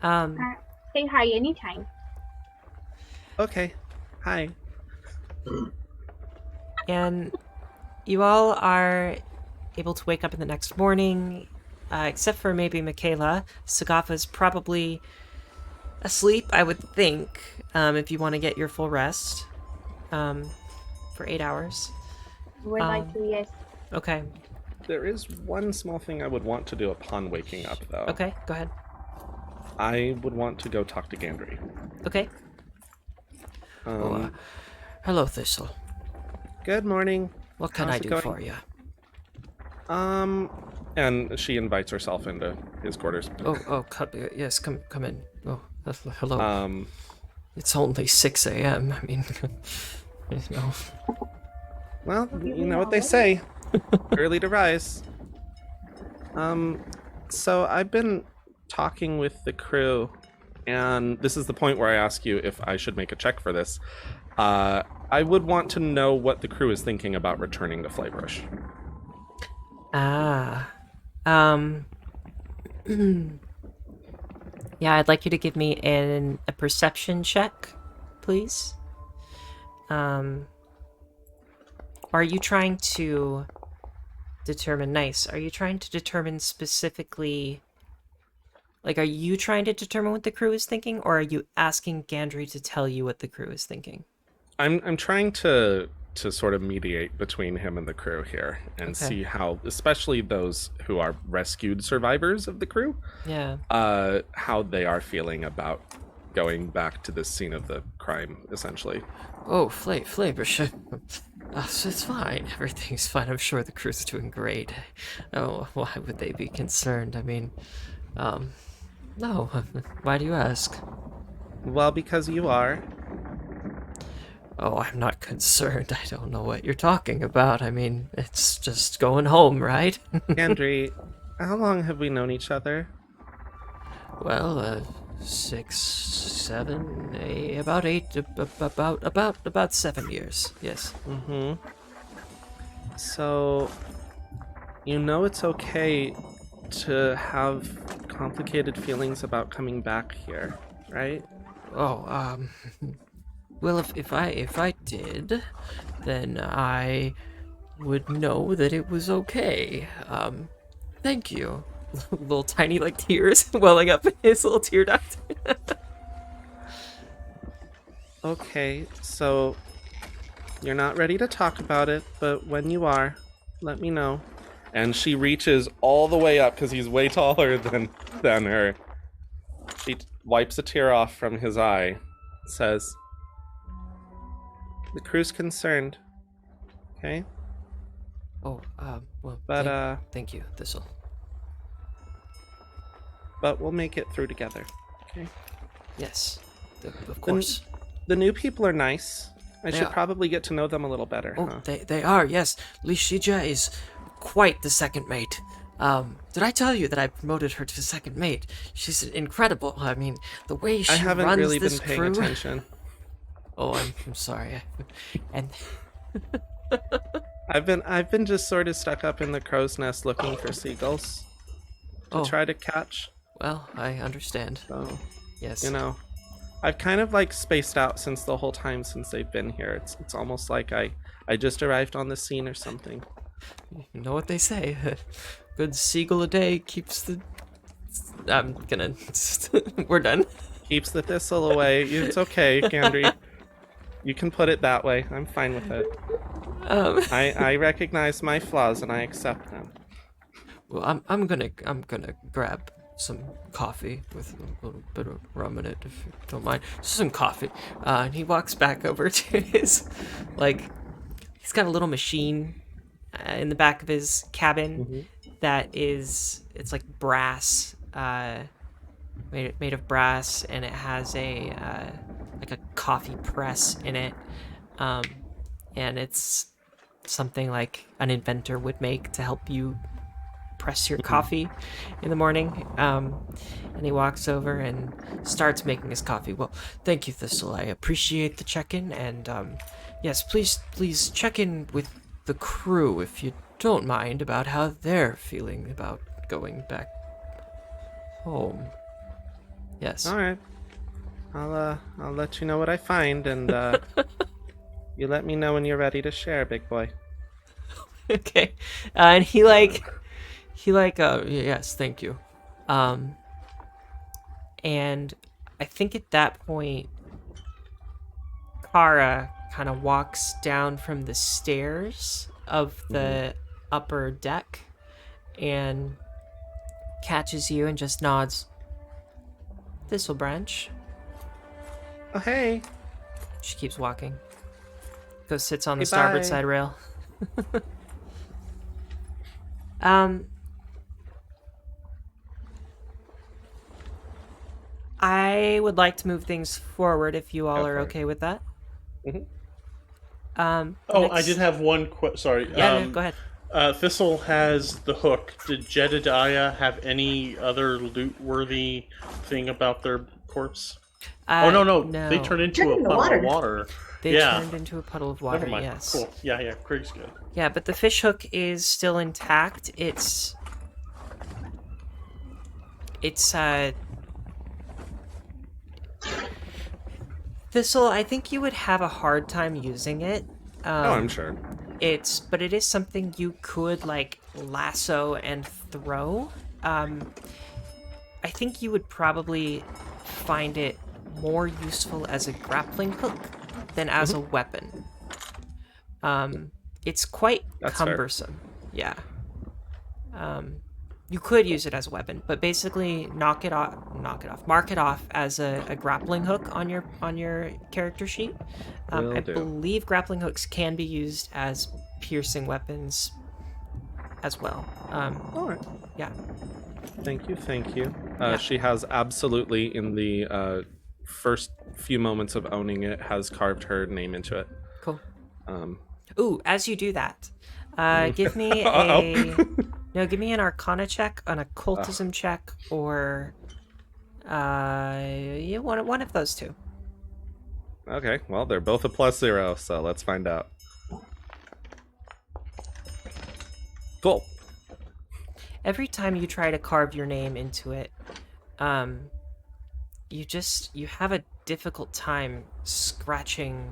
hi anytime. Okay. Hi. And you all are able to wake up in the next morning, except for maybe Michaela. Sagafa's probably asleep, I would think, if you want to get your full rest for 8 hours. Would like to, yes. Okay. There is one small thing I would want to do upon waking up, though. Okay, go ahead. I would want to go talk to Gandry. Okay. Hello, Thistle. Good morning. What can How's I it do going? for you? And she invites herself into his quarters. Yes, come in. Oh, hello. Um, It's only 6 a.m. I mean, you know. well, You you mean know what they already? say. Early to rise. So I've been talking with the crew, and this is the point where I ask you if I should make a check for this. I would want to know what the crew is thinking about returning to Flaebrush. Um, yeah, I'd like you to give me a perception check, please. Are you trying to determine, nice, are you trying to determine specifically, like, are you trying to determine what the crew is thinking, or are you asking Gandry to tell you what the crew is thinking? I'm trying to sort of mediate between him and the crew here and Okay. see how, especially those who are rescued survivors of the crew, Yeah. how they are feeling about going back to the scene of the crime, essentially. Oh, Flaebrush. It's fine. Everything's fine. I'm sure the crew's doing great. Oh, why would they be concerned? I mean, no. Why do you ask? Well, because you are. Oh, I'm not concerned. I don't know what you're talking about. I mean, it's just going home, right? Gandry, how long have we known each other? Well, 6, 7, about 8, about 7 years. Yes. Mm-hmm. So, you know it's okay to have complicated feelings about coming back here, right? Oh, well, if I did, then I would know that it was okay. Thank you. Little tiny like tears welling up in his little tear duct. Okay, so you're not ready to talk about it, but when you are, let me know. And she reaches all the way up because he's way taller than her. She wipes a tear off from his eye, says, "The crew's concerned, okay? Oh, well, But thank you, Thistle. but we'll make it through together, okay? Yes, of course. The new people are nice. I should Yeah. probably get to know them a little better, Oh, huh? they are, yes. Lishija is quite the second mate. Did I tell you that I promoted her to second mate? She's incredible. I mean, the way she I haven't runs really this been paying crew. attention. Oh, I'm sorry. And I've been just sort of stuck up in the crow's nest looking for seagulls to Oh. try to catch. well, I understand. So, Yes. you know, I've kind of like spaced out since the whole time since they've been here. It's almost like I just arrived on the scene or something. You know what they say. Good seagull a day keeps the. I'm gonna. We're done. Keeps the thistle away. It's okay, Gandry. You can put it that way. I'm fine with it. I recognize my flaws and I accept them. Well, I'm gonna grab some coffee with a little bit of rum in it, if you don't mind. Just some coffee. And he walks back over to his, like, he's got a little machine in the back of his cabin that is, it's like brass, made of brass, and it has a like a coffee press in it, and it's something like an inventor would make to help you press your coffee in the morning. And he walks over and starts making his coffee. Well, thank you, Thistle. I appreciate the check-in, and yes, please check in with the crew if you don't mind about how they're feeling about going back home. Yes. All right. I'll let you know what I find, and you let me know when you're ready to share, big boy. Okay. And yes, thank you. And I think at that point, Kara kind of walks down from the stairs of the upper deck and catches you and just nods. Thistle Branch. Oh, hey. She keeps walking. Goes sits on the Okay, starboard bye. side rail. I would like to move things forward if you all Go are for it. okay with that. Mhm. The Oh, I next- did have one sorry. Yeah, no, go ahead. Thistle has the hook. Did Jedediah have any other loot-worthy thing about their corpse? Oh, no. They turned into Turned a into puddle water. of water. They yeah. turned into a puddle of water, Never mind. yes. Cool. Yeah. Craig's good. Yeah, but the fish hook is still intact. It's Thistle, I think you would have a hard time using it. I'm sure. But it is something you could like lasso and throw. I think you would probably find it more useful as a grappling hook than as a weapon. It's quite That's fair. cumbersome. Yeah. You could use it as a weapon, but basically mark it off as a grappling hook on your character sheet. Will I do. believe grappling hooks can be used as piercing weapons as well. All right. Yeah. Thank you. Yeah. She has absolutely, in the first few moments of owning it, has carved her name into it. Cool. Um, Ooh, as you do that, give me give me an Arcana check, an Occultism check, or one of those two. okay, well, they're both a +0, so let's find out. Cool. Every time you try to carve your name into it, you have a difficult time scratching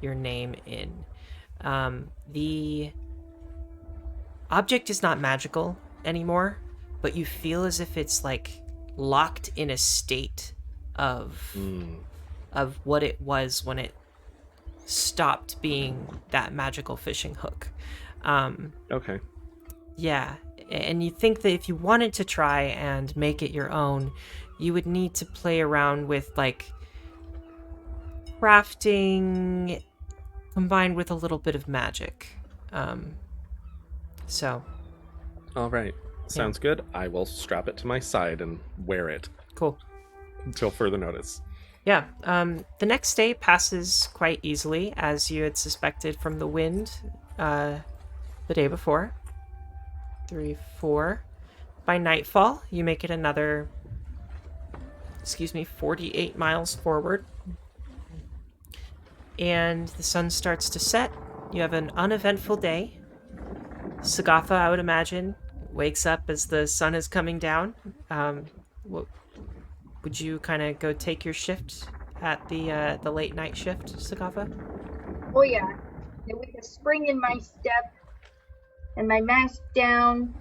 your name in. The object is not magical anymore, but you feel as if it's like locked in a state of what it was when it stopped being that magical fishing hook. Okay. Yeah, and you think that if you wanted to try and make it your own, you would need to play around with like crafting combined with a little bit of magic. So. All right. Sounds good. I will strap it to my side and wear it Cool. until further notice. Yeah, the next day passes quite easily, as you had suspected from the wind the day before. 3, 4. By nightfall, you make it another, 48 miles forward. And the sun starts to set. You have an uneventful day. Sagatha, I would imagine, wakes up as the sun is coming down. Would you kind of go take your shift at the late night shift, Sagatha? Oh yeah, and with a spring in my step, and my mask down,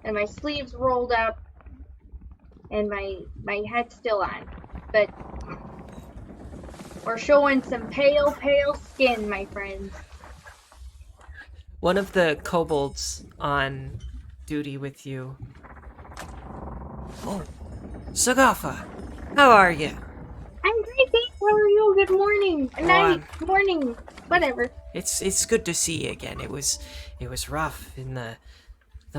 and my sleeves rolled up, and my hat still on, but we're showing some pale skin, my friends. One of the kobolds on duty with you. Oh, Sagatha, how are you? I'm great, thanks. How are you? Good morning, night, morning, whatever. It's good to see you again. It was rough in the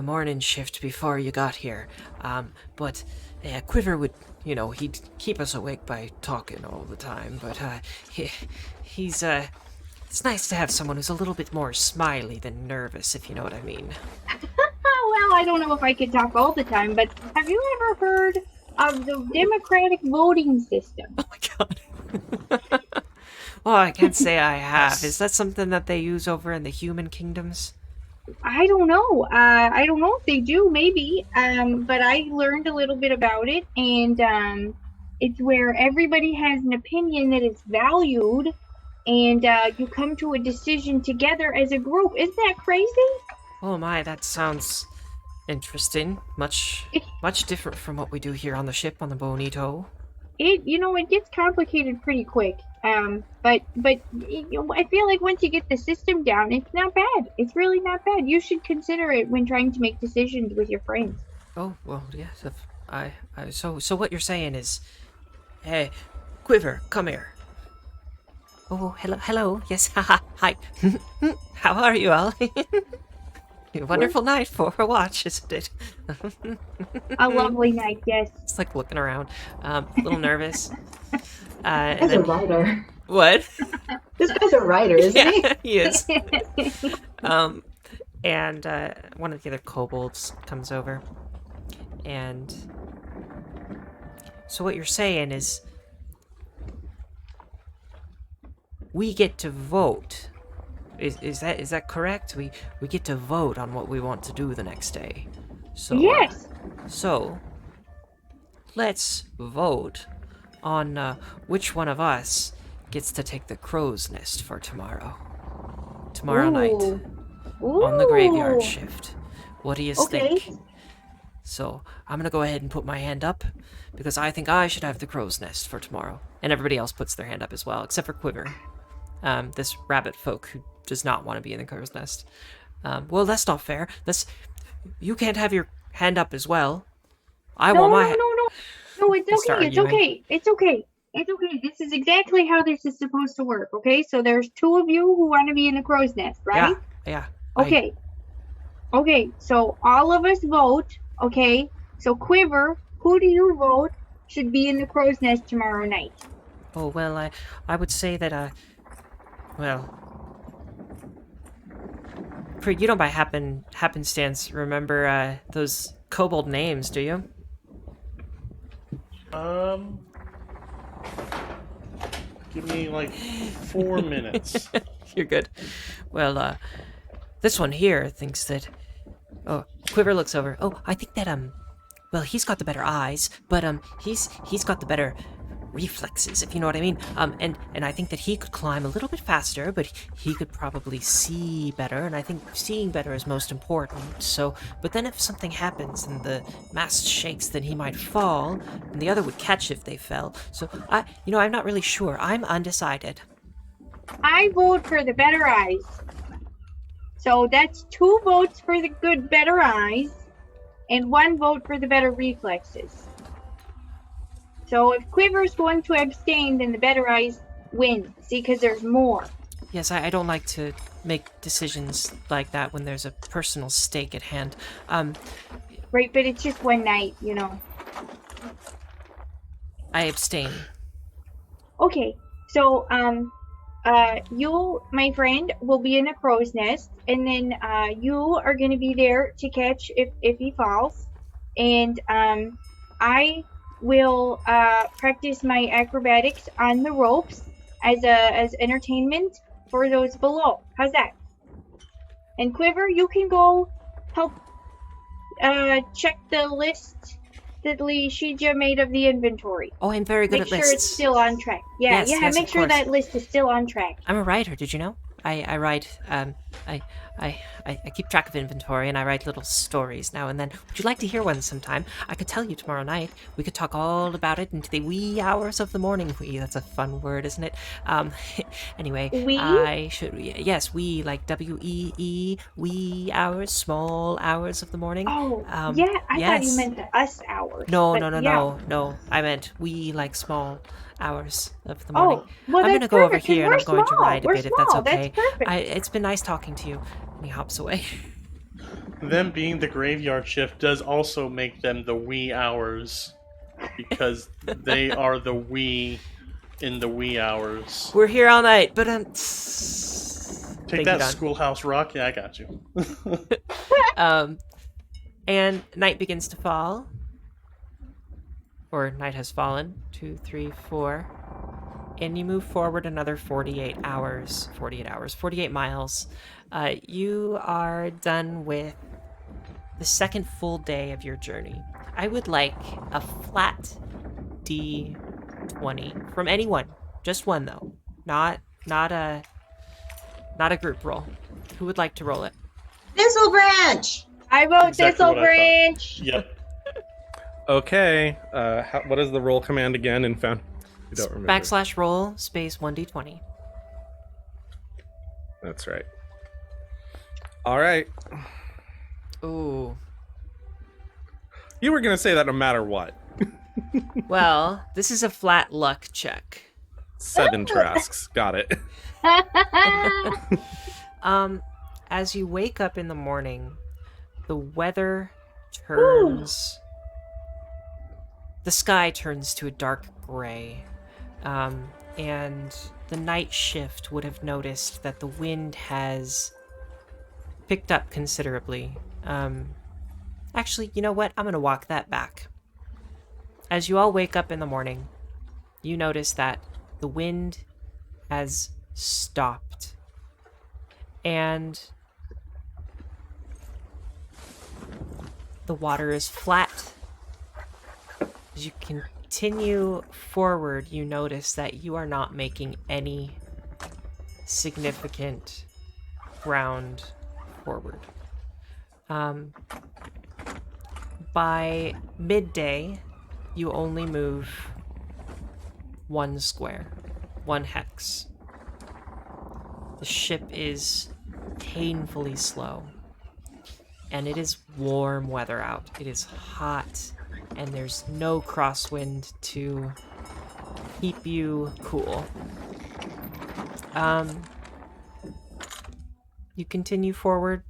morning shift before you got here. But Quiver would, he'd keep us awake by talking all the time. But he's it's nice to have someone who's a little bit more smiley than nervous, if you know what I mean. Well, I don't know if I could talk all the time, but have you ever heard of the democratic voting system? Oh my god. Well, I can't say I have. Is that something that they use over in the human kingdoms? I don't know. I don't know if they do, maybe. But I learned a little bit about it, and it's where everybody has an opinion that is valued, and you come to a decision together as a group. Isn't that crazy? Oh my, that sounds interesting. Much different from what we do here on the ship on the Bonito. It gets complicated pretty quick. But I feel like once you get the system down, it's not bad. It's really not bad. You should consider it when trying to make decisions with your friends. Oh well, yes. So what you're saying is, hey, Quiver, come here. Oh, hello. Yes, haha, hi. How are you all? A wonderful night for a watch, isn't it? A lovely night, yes. It's like looking around, a little nervous. And As a then writer. what? This guy's a writer, isn't he? Yeah, he is. And one of the other kobolds comes over, and so what you're saying is we get to vote. Is that correct? We get to vote on what we want to do the next day. So Yes. So let's vote on which one of us gets to take the crow's nest for tomorrow. Tomorrow night on the graveyard Ooh. shift. What do you Okay. think? So I'm gonna go ahead and put my hand up because I think I should have the crow's nest for tomorrow. And everybody else puts their hand up as well, except for Quiver. This rabbit folk who does not want to be in the crow's nest. Well, that's not fair. You can't have your hand up as well. I No, want no, my. no, no. No, it's Let's start okay. It's arguing. okay. It's okay. It's okay. This is exactly how this is supposed to work, okay? So there's two of you who want to be in the crow's nest, right? Yeah. Okay. Okay, so all of us vote, okay? So Quiver, who do you vote should be in the crow's nest tomorrow night? Oh well, I would say that well, you don't by happenstance remember those kobold names, do you? Give me like 4 minutes. You're good. Well, this one here thinks that. Oh, Quiver looks over. Oh, I think that well, he's got the better eyes, but he's got the better reflexes, if you know what I mean. And I think that he could climb a little bit faster, but he could probably see better, and I think seeing better is most important. So, but then if something happens and the mast shakes, then he might fall, and the other would catch if they fell. So I'm not really sure. I'm undecided. I vote for the better eyes. So that's 2 votes for the good better eyes and 1 vote for the better reflexes. So if Quiver's going to abstain, then the better eyes win. See, because there's more. Yes, I don't like to make decisions like that when there's a personal stake at hand. Right, but it's just one night, you know. I abstain. Okay, so you, my friend, will be in a crow's nest, and then you are going to be there to catch if he falls, and I will practice my acrobatics on the ropes as entertainment for those below. How's that? And Quiver, you can go help check the list that Shija made of the inventory. Oh, I'm very good Make at sure lists. it's still on track. Yeah, Yes, make of sure course. that list is still on track. I'm a writer, did you know? I write, I keep track of inventory and I write little stories now and then. Would you like to hear one sometime? I could tell you tomorrow night. We could talk all about it into the wee hours of the morning. Wee, that's a fun word, isn't it? Anyway, Wee? I should, yes, wee, like W-E-E, wee hours, small hours of the morning. Oh, yeah, I thought you yes. meant the us hours. No, but no, yeah. no. I meant we like small hours of the morning. Oh, well, I'm that's gonna go over perfect, 'cause here and we're I'm going to small. ride a We're bit if that's small. okay. That's perfect. It's been nice talking to you. And he hops away. Them being the graveyard shift does also make them the wee hours because they are the wee in the wee hours. We're here all night, but Take Thank you, that, Don. Schoolhouse Rock. Yeah, I got you. And night begins to fall. Or night has fallen. 2, 3, 4. And you move forward another 48 miles. You are done with the second full day of your journey. I would like a flat D20 from anyone. Just one though. Not a group roll. Who would like to roll it? Thistle Branch! I vote Exactly Thistle what I thought. Branch. Yep. Okay. What is the roll command again? And found. I don't remember. /roll space 1d20. That's right. All right. Ooh. You were gonna say that no matter what. Well, this is a flat luck check. 7 Tarasques. Got it. As you wake up in the morning, the weather turns... The sky turns to a dark gray. And the night shift would have noticed that the wind has picked up considerably. Actually, you know what? I'm going to walk that back. As you all wake up in the morning, you notice that the wind has stopped. And the water is flat. As you continue forward, you notice that you are not making any significant ground forward. By midday, you only move 1 square, 1 hex. The ship is painfully slow, and it is warm weather out. It is hot, and there's no crosswind to keep you cool. You continue forward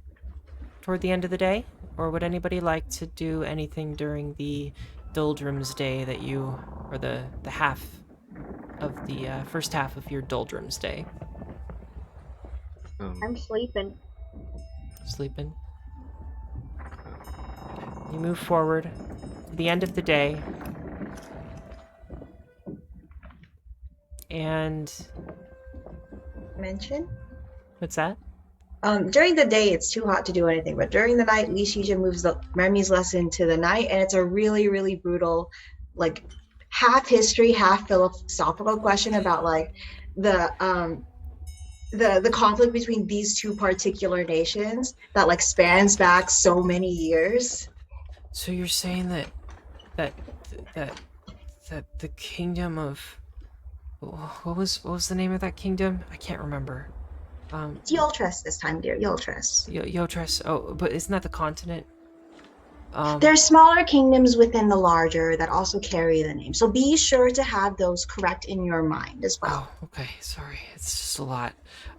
toward the end of the day, or would anybody like to do anything during the doldrums day that you, or the half of the first half of your doldrums day? I'm sleeping. Sleeping. You move forward to the end of the day, and Mention? what's that? During the day, it's too hot to do anything, but during the night, Lishija moves the Remy's lesson to the night, and it's a really, really brutal, like, half history, half philosophical question about, like, the conflict between these two particular nations that, like, spans back so many years. So you're saying that the kingdom of what was the name of that kingdom? I can't remember. It's Yoltres this time, dear. Yoltres. Yoltres. Oh, but isn't that the continent? There are smaller kingdoms within the larger that also carry the name, so be sure to have those correct in your mind as well. Oh, okay. Sorry, it's just a lot.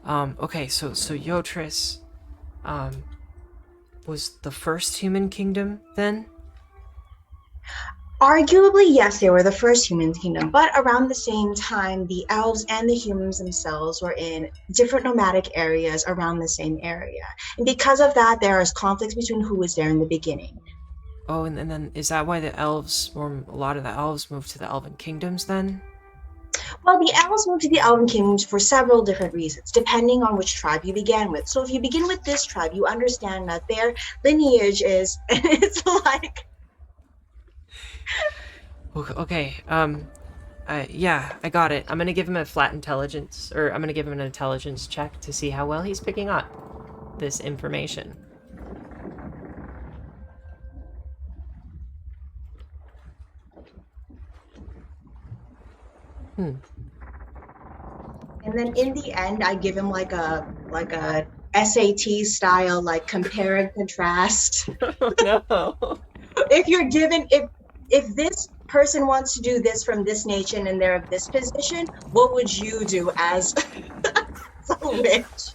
Okay, so Yoltres, was the first human kingdom then? Arguably, yes, they were the first human kingdom, but around the same time, the elves and the humans themselves were in different nomadic areas around the same area. And because of that, there is conflicts between who was there in the beginning. Oh, and then is that why the elves, or a lot of the elves, moved to the elven kingdoms then? Well, the elves moved to the elven kingdoms for several different reasons, depending on which tribe you began with. So if you begin with this tribe, you understand that their lineage is, it's like... Okay, yeah, I got it. I'm gonna give him a flat intelligence, or I'm gonna give him an intelligence check to see how well he's picking up this information. And then in the end, I give him like a SAT style, like compare and contrast. Oh no. If you're given, if this person wants to do this from this nation and they're of this position, what would you do as a witch?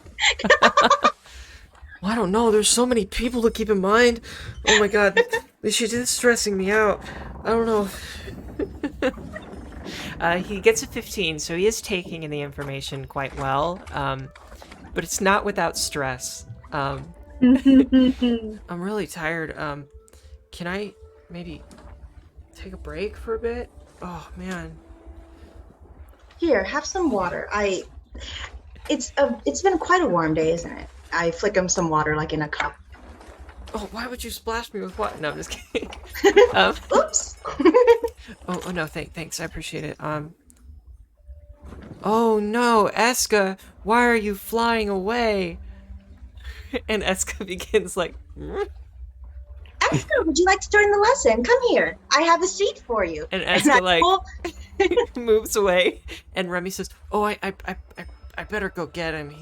Well, I don't know. There's so many people to keep in mind. Oh my god, this is stressing me out. I don't know. He gets a 15, so he is taking in the information quite well, but it's not without stress. I'm really tired. Can I maybe take a break for a bit? Oh man. Here, have some water. It's been quite a warm day, isn't it? I flick him some water, like in a cup. Oh, why would you splash me with what? No, I'm just kidding. Oops. Oh no, thanks. I appreciate it. Oh no, Eska, why are you flying away? And Eska begins like. Eska, would you like to join the lesson? Come here. I have a seat for you. And Eska moves away, and Remy says, "Oh, I better go get him.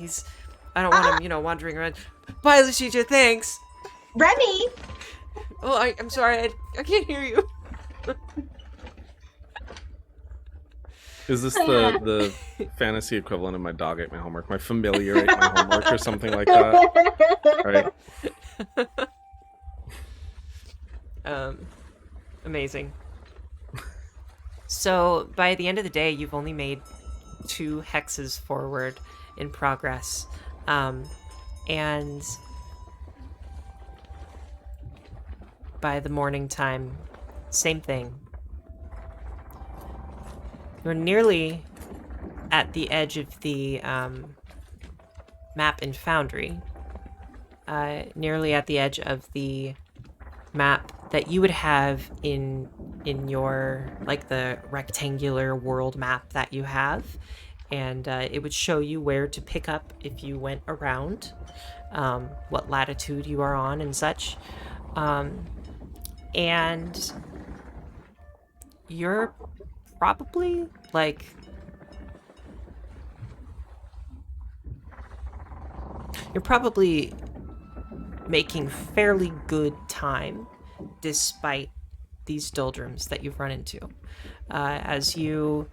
I don't want him, wandering around. Bye, Lashija. Thanks." Remy. Oh, I'm sorry. I can't hear you. Is this the fantasy equivalent of my dog ate my homework? My familiar ate my homework or something like that? Right. Amazing. So by the end of the day, you've only made 2 hexes forward in progress. And by the morning time, same thing. You're nearly at the edge of the map in Foundry. Nearly at the edge of the map that you would have in your, like, the rectangular world map that you have. And it would show you where to pick up if you went around, what latitude you are on and such. And you're probably, like, making fairly good time despite these doldrums that you've run into, as you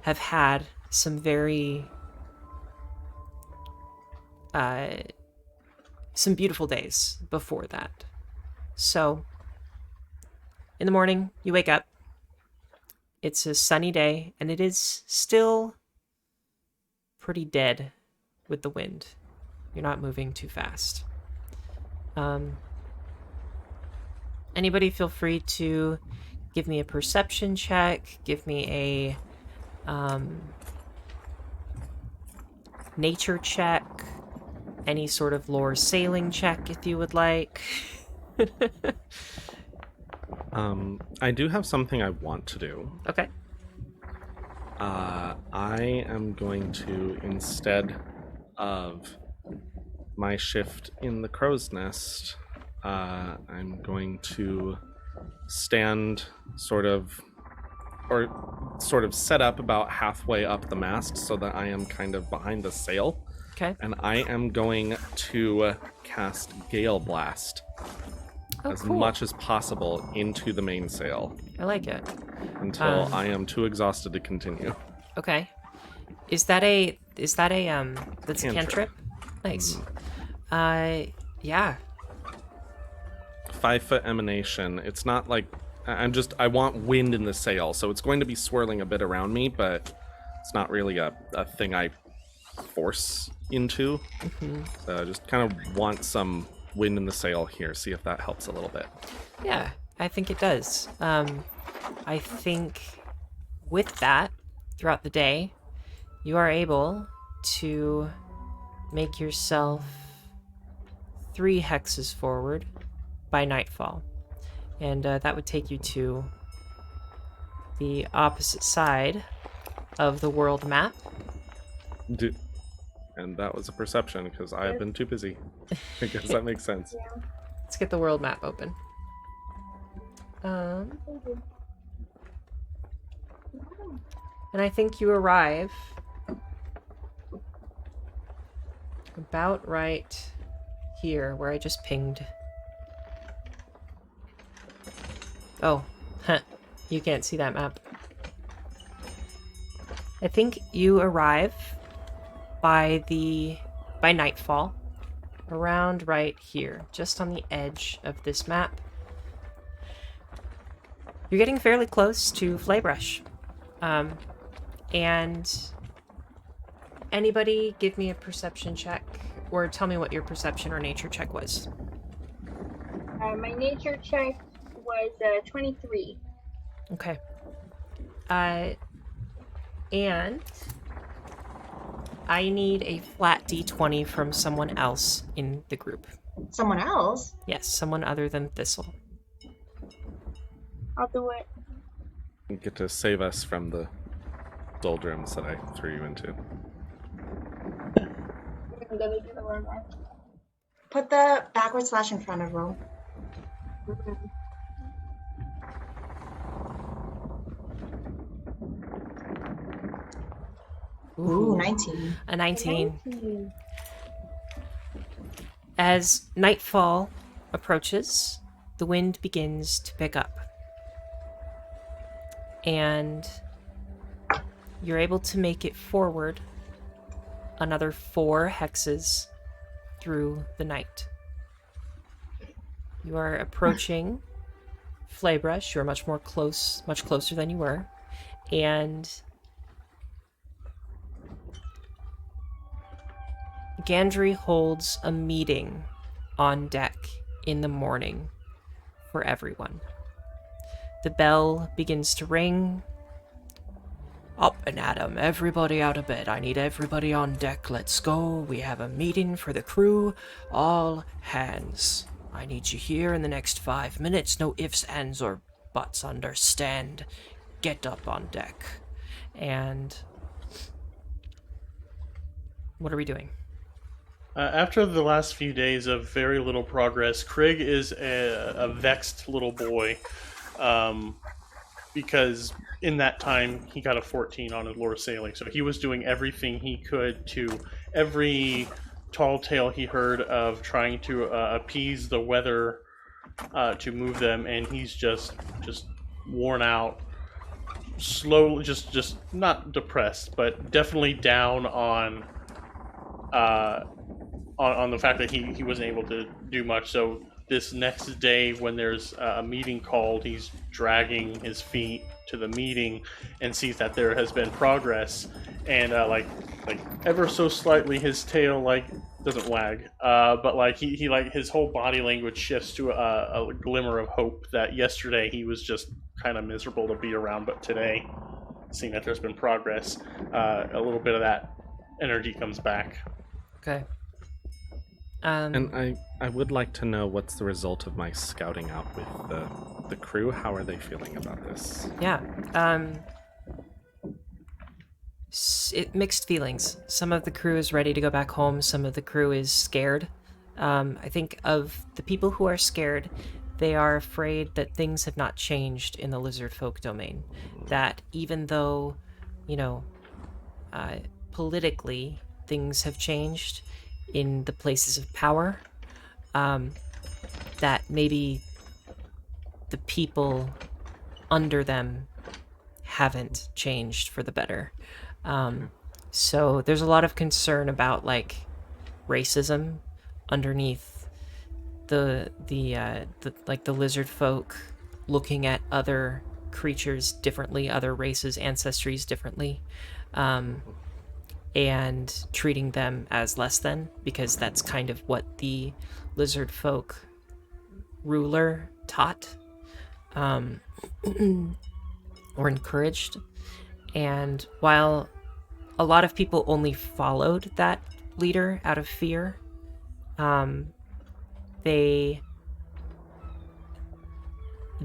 have had some very some beautiful days before that. So in the morning you wake up, it's a sunny day, and it is still pretty dead with the wind. You're not moving too fast. Anybody feel free to give me a perception check, give me a nature check, any sort of lore sailing check if you would like. I do have something I want to do. Okay. I am going to, instead of my shift in the crow's nest, I'm going to stand sort of set up about halfway up the mast so that I am kind of behind the sail. Okay. And I am going to cast Gale Blast as cool. much as possible into the mainsail I like it. until I am too exhausted to continue. Okay. Is that a that's a cantrip? Nice. Yeah. 5-foot emanation. It's not like I want wind in the sail, so it's going to be swirling a bit around me, but it's not really a thing I force into. Mm-hmm. So I just kind of want some wind in the sail here, see if that helps a little bit. Yeah, I think it does. I think with that, throughout the day, you are able to make yourself 3 hexes forward by nightfall. And that would take you to the opposite side of the world map. And that was a perception, because I have been too busy. I guess that makes sense. Let's get the world map open. And I think you arrive about right here, where I just pinged. Oh, you can't see that map. I think you arrive by nightfall, around right here, just on the edge of this map. You're getting fairly close to Flaebrush. And anybody give me a perception check, or tell me what your perception or nature check was. My nature check was 23. Okay. And I need a flat d20 from someone else in the group. Someone else? Yes, someone other than Thistle. I'll do it. You get to save us from the doldrums that I threw you into. I'm gonna do the wrong one. Put the backward slash in front of roll. Ooh, 19. A 19. 19. As nightfall approaches, the wind begins to pick up. And you're able to make it forward another 4 hexes through the night. You are approaching Flaebrush. You're much closer than you were. And Gandry holds a meeting on deck in the morning for everyone. The bell begins to ring. Up and at 'em, everybody out of bed. I need everybody on deck. Let's go. We have a meeting for the crew. All hands. I need you here in the next 5 minutes. No ifs, ands, or buts. Understand? Get up on deck. And what are we doing? After the last few days of very little progress, Krieg is a vexed little boy, because in that time he got a 14 on his lore sailing, so he was doing everything he could to every tall tale he heard of trying to appease the weather to move them, and he's just worn out, slowly, just not depressed, but definitely down on the fact that he wasn't able to do much. So this next day, when there's a meeting called, he's dragging his feet to the meeting and sees that there has been progress, and like ever so slightly his tail doesn't wag, but he his whole body language shifts to a glimmer of hope that yesterday he was just kind of miserable to be around, but today, seeing that there's been progress, a little bit of that energy comes back. Okay. And I would like to know what's the result of my scouting out with the crew. How are they feeling about this? Yeah. Mixed feelings. Some of the crew is ready to go back home. Some of the crew is scared. I think of the people who are scared, they are afraid that things have not changed in the lizard folk domain. That even though, politically things have changed in the places of power, that maybe the people under them haven't changed for the better. So there's a lot of concern about racism underneath the lizard folk, looking at other creatures differently, other races, ancestries differently, and treating them as less than, because that's kind of what the lizard folk ruler taught, or encouraged. And while a lot of people only followed that leader out of fear,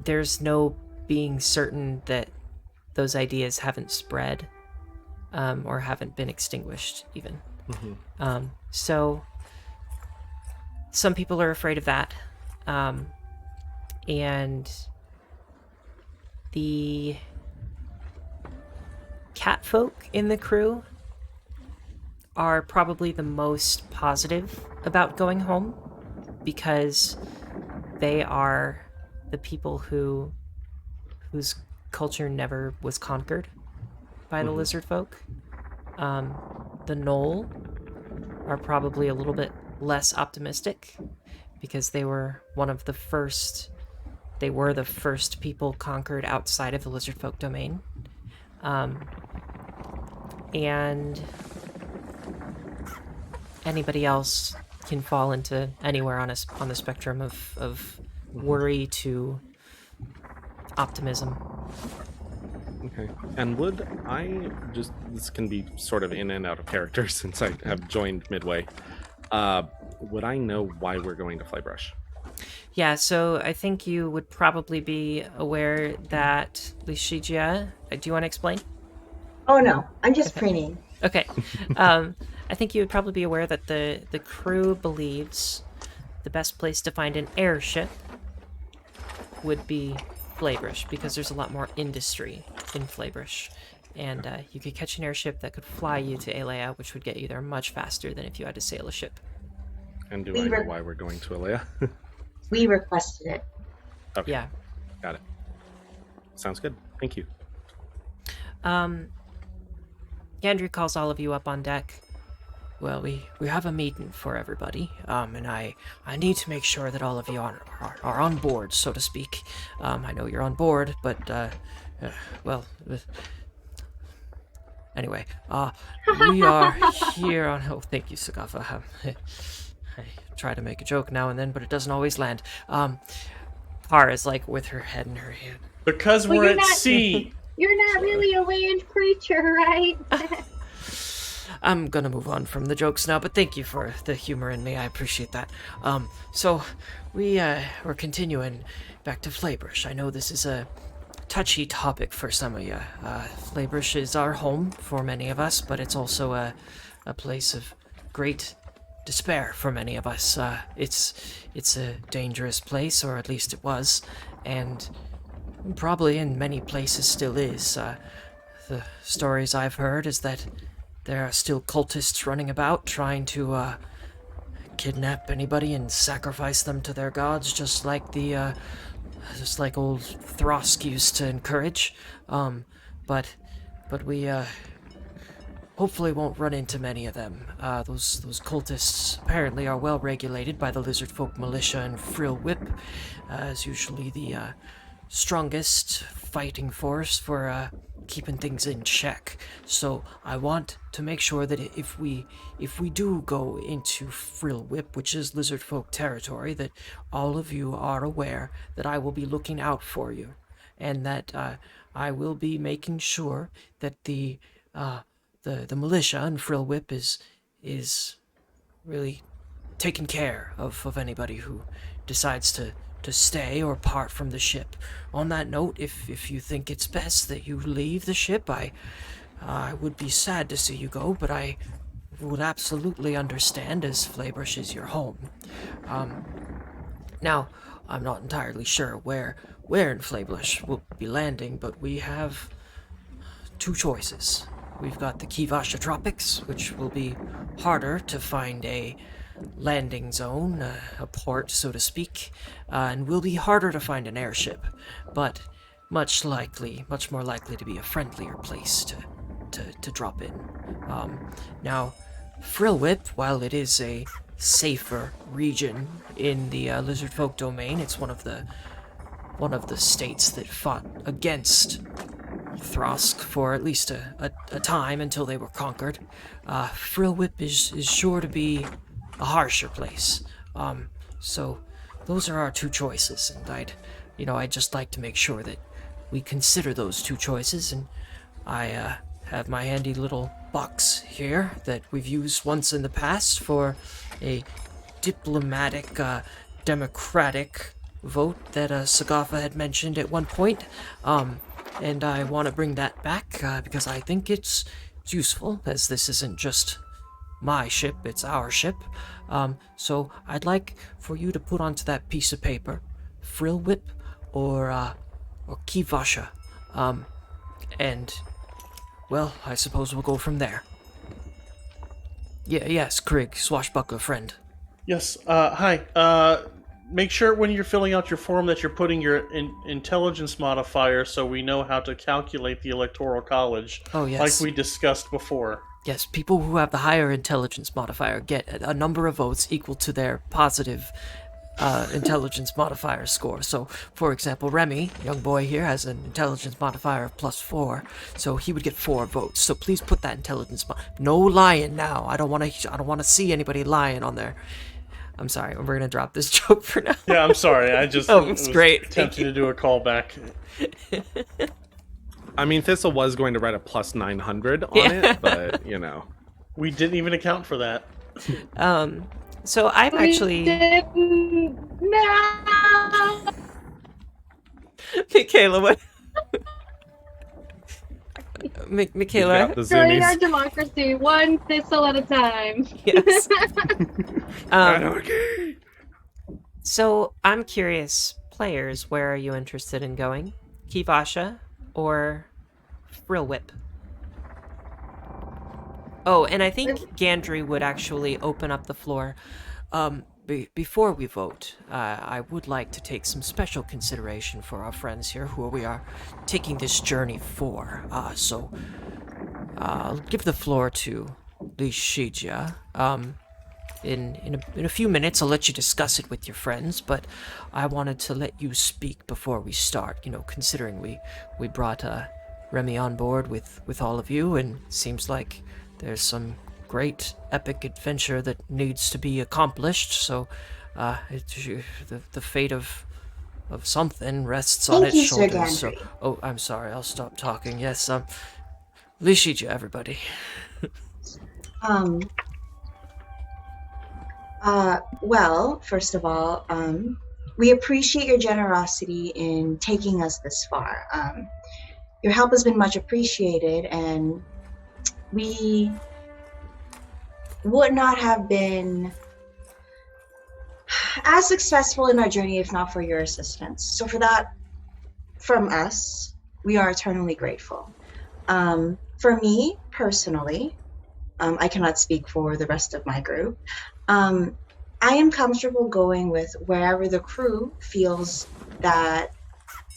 there's no being certain that those ideas haven't spread, or haven't been extinguished even. Mm-hmm. So some people are afraid of that. And the cat folk in the crew are probably the most positive about going home, because they are the people whose culture never was conquered by the lizard folk. The Knoll are probably a little bit less optimistic, because they were the first people conquered outside of the lizard folk domain. And anybody else can fall into anywhere on the spectrum of worry to optimism. Okay. And would I this can be sort of in and out of character since I have joined midway. Would I know why we're going to Flaebrush? Yeah, so I think you would probably be aware that Lishigia, do you want to explain? Oh no, I'm just preening. Okay. I think you would probably be aware that the crew believes the best place to find an airship would be Flaebrush, because there's a lot more industry in Flaebrush. And you could catch an airship that could fly you to Alea, which would get you there much faster than if you had to sail a ship. And do I know why we're going to Alea? We requested it. Okay. Yeah. Got it. Sounds good. Thank you. Gandry calls all of you up on deck. Well, we have a meeting for everybody, and I need to make sure that all of you are on board, so to speak. I know you're on board, but, well, anyway, we are here on... Oh, thank you, Sagafa. I try to make a joke now and then, but it doesn't always land. Kara's, like, with her head in her hand. Because Well, we're you're at not- sea. You're not really a land creature, right? I'm gonna move on from the jokes now, but thank you for the humor in me. I appreciate that. So we're continuing back to Flaebrush. I know this is a touchy topic for some of you. Flaebrush is our home for many of us, but it's also a place of great despair for many of us. It's a dangerous place, or at least it was, and probably in many places still is. The stories I've heard is that there are still cultists running about trying to kidnap anybody and sacrifice them to their gods, just like old Throsk used to encourage. But we hopefully won't run into many of them. Those cultists apparently are well regulated by the lizard folk militia and Frill Whip, as usually the strongest fighting force for keeping things in check. So I want to make sure that if we do go into Frill Whip, which is lizard folk territory, that all of you are aware that I will be looking out for you, and that I will be making sure that the militia and Frill Whip is really taking care of anybody who decides to stay or part from the ship. On that note, if you think it's best that you leave the ship, I would be sad to see you go, but I would absolutely understand, as Flaebrush is your home. Now, I'm not entirely sure where in Flaebrush we'll be landing, but we have two choices. We've got the Kivasha Tropics, which will be harder to find a landing zone, a port, so to speak, and will be harder to find an airship, but much more likely to be a friendlier place to drop in. Now, Frill Whip, while it is a safer region in the lizard folk domain, it's one of the states that fought against Throsk for at least a time until they were conquered. Frill Whip is sure to be a harsher place. So those are our two choices, and I'd just like to make sure that we consider those two choices, and I have my handy little box here that we've used once in the past for a diplomatic, democratic vote that Sagafa had mentioned at one point, and I want to bring that back because I think it's useful, as this isn't just my ship, it's our ship. So I'd like for you to put onto that piece of paper Frill Whip or Kivasha. And, well, I suppose we'll go from there. Yes, Krig, swashbuckler friend. Yes, hi. Make sure when you're filling out your form that you're putting your intelligence modifier so we know how to calculate the electoral college. Oh, yes. Like we discussed before. Yes, people who have the higher intelligence modifier get a number of votes equal to their positive intelligence modifier score. So, for example, Remy, young boy here, has an intelligence modifier of +4, so he would get 4 votes. So please put that intelligence no lying now. I don't want to see anybody lying on there. I'm sorry, we're gonna drop this joke for now. Yeah, I'm sorry. I just Oh, it's was great. tempted to do a callback. I mean, Thistle was going to write a +900 on Yeah. it, but We didn't even account for that. So I'm actually No! Michaela. What? you Michaela. got the Destroying our zoomies. democracy, one thistle at a time. Yes. Anarchy! So I'm curious, players, where are you interested in going? Kivasha or Frill Whip? Oh, and I think Gandry would actually open up the floor. Before we vote, I would like to take some special consideration for our friends here who we are taking this journey for. I'll give the floor to Lishija. In a few minutes, I'll let you discuss it with your friends, but I wanted to let you speak before we start. You know, considering we brought Remy on board with all of you, and it seems like there's some great epic adventure that needs to be accomplished. So, the fate of something rests on Thank its you, Sir shoulders. So, Gandry. oh, I'm sorry. I'll stop talking. Yes, Lishija, everybody. Um, well, first of all, we appreciate your generosity in taking us this far. Your help has been much appreciated, and we would not have been as successful in our journey if not for your assistance. So for that, from us, we are eternally grateful. For me, personally, I cannot speak for the rest of my group. I am comfortable going with wherever the crew feels that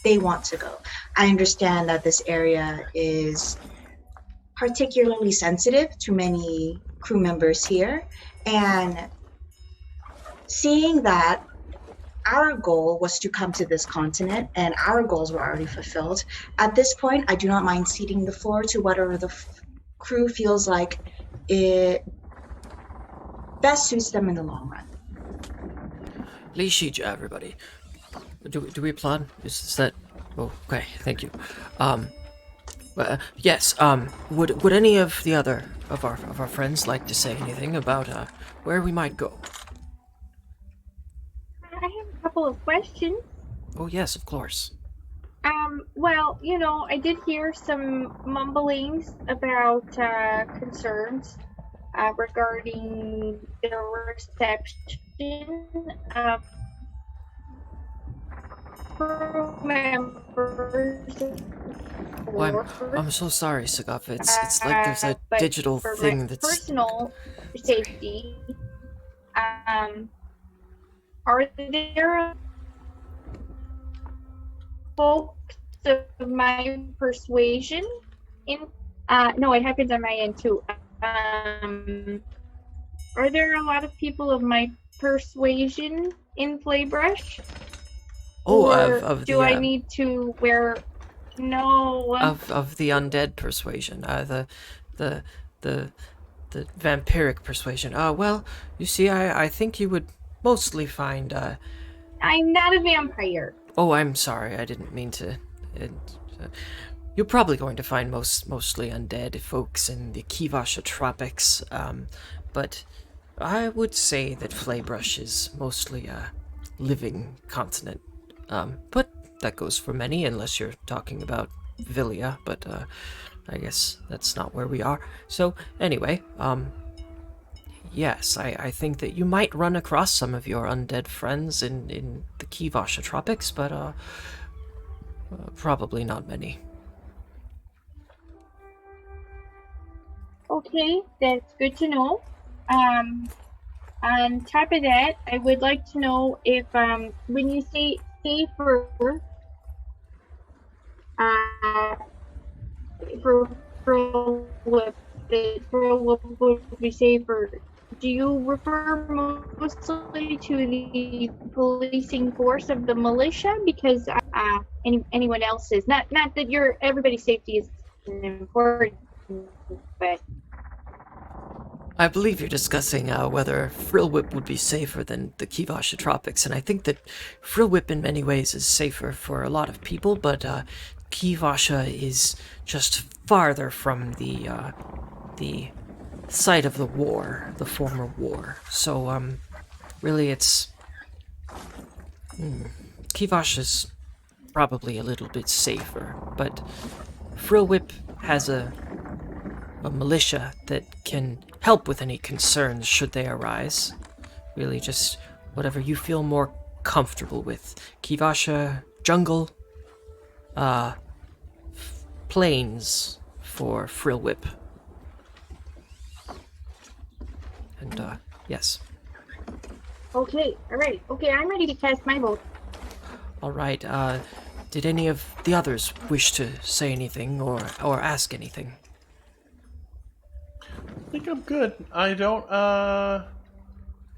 they want to go. I understand that this area is particularly sensitive to many crew members here, and seeing that our goal was to come to this continent and our goals were already fulfilled, at this point, I do not mind ceding the floor to whatever the crew feels like it best suits them in the long run. Lishija, everybody. Do we applaud? Is that? Oh, okay. Thank you. Yes. Would any of the other of our friends like to say anything about where we might go? I have a couple of questions. Oh yes, of course. Well, I did hear some mumblings about concerns regarding the reception of crew members. Well, I'm so sorry, Sagafa. It's like there's a But digital for thing my that's. personal safety. Are there folks of my persuasion in no, it happens on my end too. Are there a lot of people of my persuasion in Flaebrush? Oh, or of do the I need to wear no of the undead persuasion, the vampiric persuasion. Well, you see, I think you would mostly find. I'm not a vampire. Oh, I'm sorry. I didn't mean to. You're probably going to find mostly undead folks in the Kivasha tropics, but I would say that Flaebrush is mostly a living continent. But that goes for many, unless you're talking about Villia, but I guess that's not where we are. So, anyway, yes, I think that you might run across some of your undead friends in the Kivasha tropics, but probably not many. Okay, that's good to know. On top of that, I would like to know if when you say safer, for what would be safer, do you refer mostly to the policing force of the militia? Because anyone else's, not that everybody's safety is important, but I believe you're discussing whether Frillwhip would be safer than the Kivasha tropics, and I think that Frillwhip in many ways is safer for a lot of people, but Kivasha is just farther from the site of the war, the former war. So, really it's... Kivasha's probably a little bit safer, but Frillwhip has a militia that can help with any concerns should they arise. Really just whatever you feel more comfortable with. Kivasha, jungle, plains for Frillwhip. And, yes. okay, alright. Okay, I'm ready to cast my vote. Alright, did any of the others wish to say anything or ask anything? think I'm good. I don't.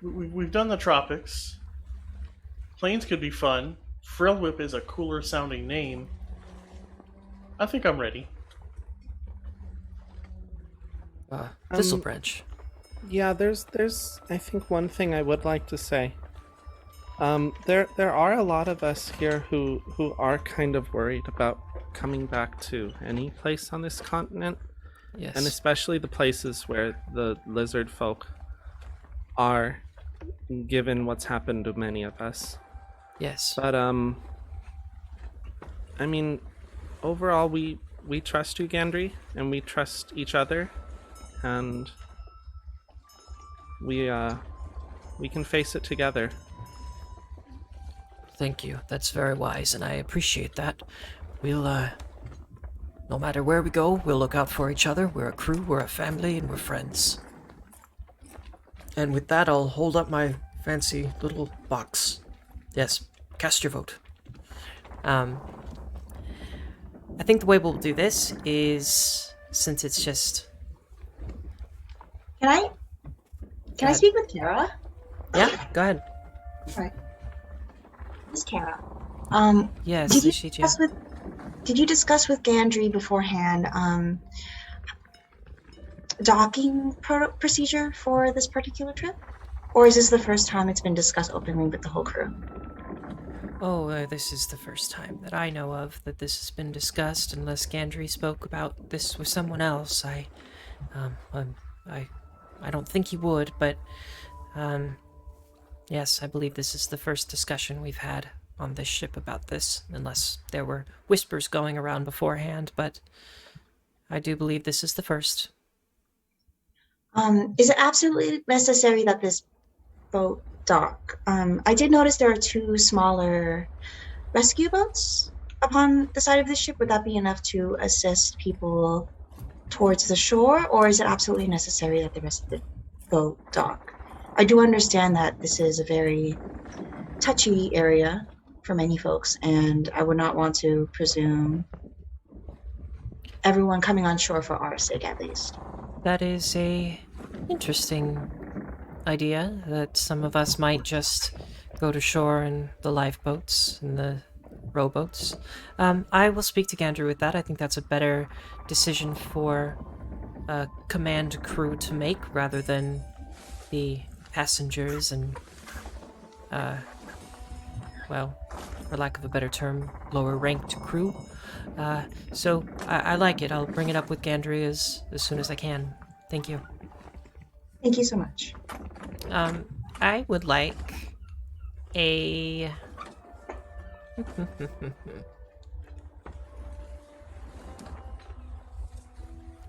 We've done the tropics. Planes could be fun. Frill Whip is a cooler sounding name. I think I'm ready. Thistle Branch. Yeah, there's I think one thing I would like to say. There are a lot of us here who are kind of worried about coming back to any place on this continent, Yes. and especially the places where the lizard folk are, given what's happened to many of us. Yes. But I mean, overall we trust you, Gandry, and we trust each other, and we can face it together. Thank you. That's very wise, and I appreciate that. We'll, no matter where we go, we'll look out for each other. We're a crew, we're a family, and we're friends. And with that, I'll hold up my fancy little box. Yes, cast your vote. I think the way we'll do this is, since it's just... Can I ahead. speak with Kara? Yeah, go ahead. Right. Miss Kara. Yes, Did you Ishiji. discuss with Gandry beforehand docking procedure for this particular trip? Or is this the first time it's been discussed openly with the whole crew? Oh, this is the first time that I know of that this has been discussed. Unless Gandry spoke about this with someone else, I don't think he would. But, yes, I believe this is the first discussion we've had on this ship about this, unless there were whispers going around beforehand. But I do believe this is the first. Is it absolutely necessary that this boat dock? I did notice there are 2 smaller rescue boats upon the side of the ship. Would that be enough to assist people towards the shore, or is it absolutely necessary that the rest of the boat dock? I do understand that this is a very touchy area for many folks, and I would not want to presume everyone coming on shore for our sake, at least. That is a interesting idea, that some of us might just go to shore in the lifeboats and the rowboats. I will speak to Gandry with that. I think that's a better decision for a command crew to make rather than the passengers and, well, for lack of a better term, lower ranked crew. So I like it. I'll bring it up with Gandry as soon as I can. Thank you. Thank you so much. I would like a...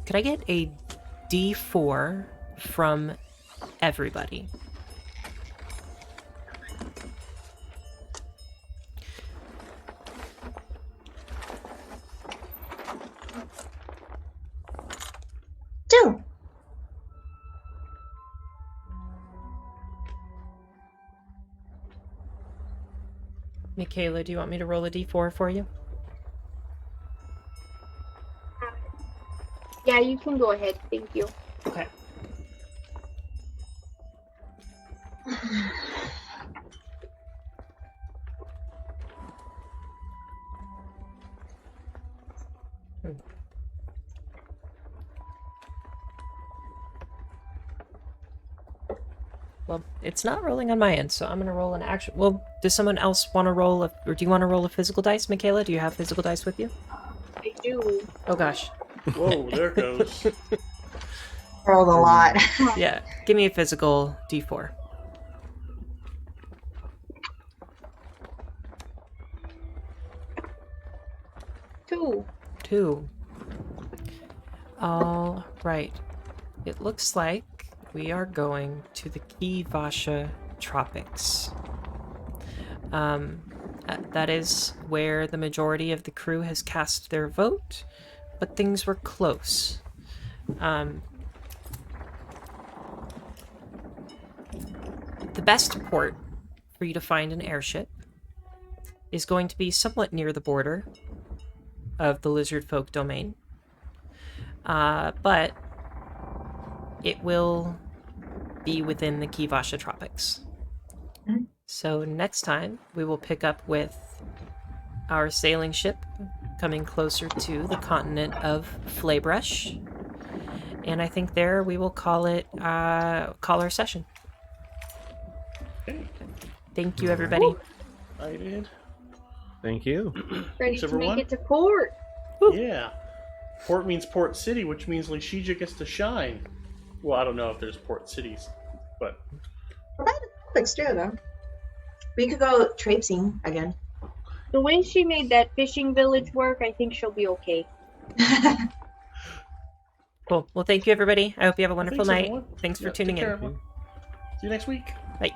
Could I get a D4 from everybody? Do. Michaela, do you want me to roll a D4 for you? Yeah, you can go ahead. Thank you. Okay. Well, it's not rolling on my end, so I'm gonna roll an actual. Well, does someone else want to roll or do you want to roll a physical dice, Michaela? Do you have physical dice with you? I do. Oh gosh. Whoa, there goes. Rolled a lot. Yeah, give me a physical D4. Two. 2. All right. It looks like we are going to the Kivasha Tropics. That is where the majority of the crew has cast their vote, but things were close. The best port for you to find an airship is going to be somewhat near the border of the lizard folk domain. But it will be within the Kivasha Tropics. Mhm. So next time, we will pick up with our sailing ship coming closer to the continent of Flaebrush. And I think there we will call our session. Okay. Thank you, everybody. I did. Thank you. Ready Thanks, to everyone. make it to port. Yeah. Port means Port City, which means Lashija gets to shine. Well, I don't know if there's port cities, but We're by the tropics too, though. We could go traipsing again. The way she made that fishing village work, I think she'll be okay. Cool. Well, thank you, everybody. I hope you have a wonderful thanks, night. everyone. Thanks for Yeah, tuning take care, in. everyone. See you next week. Bye.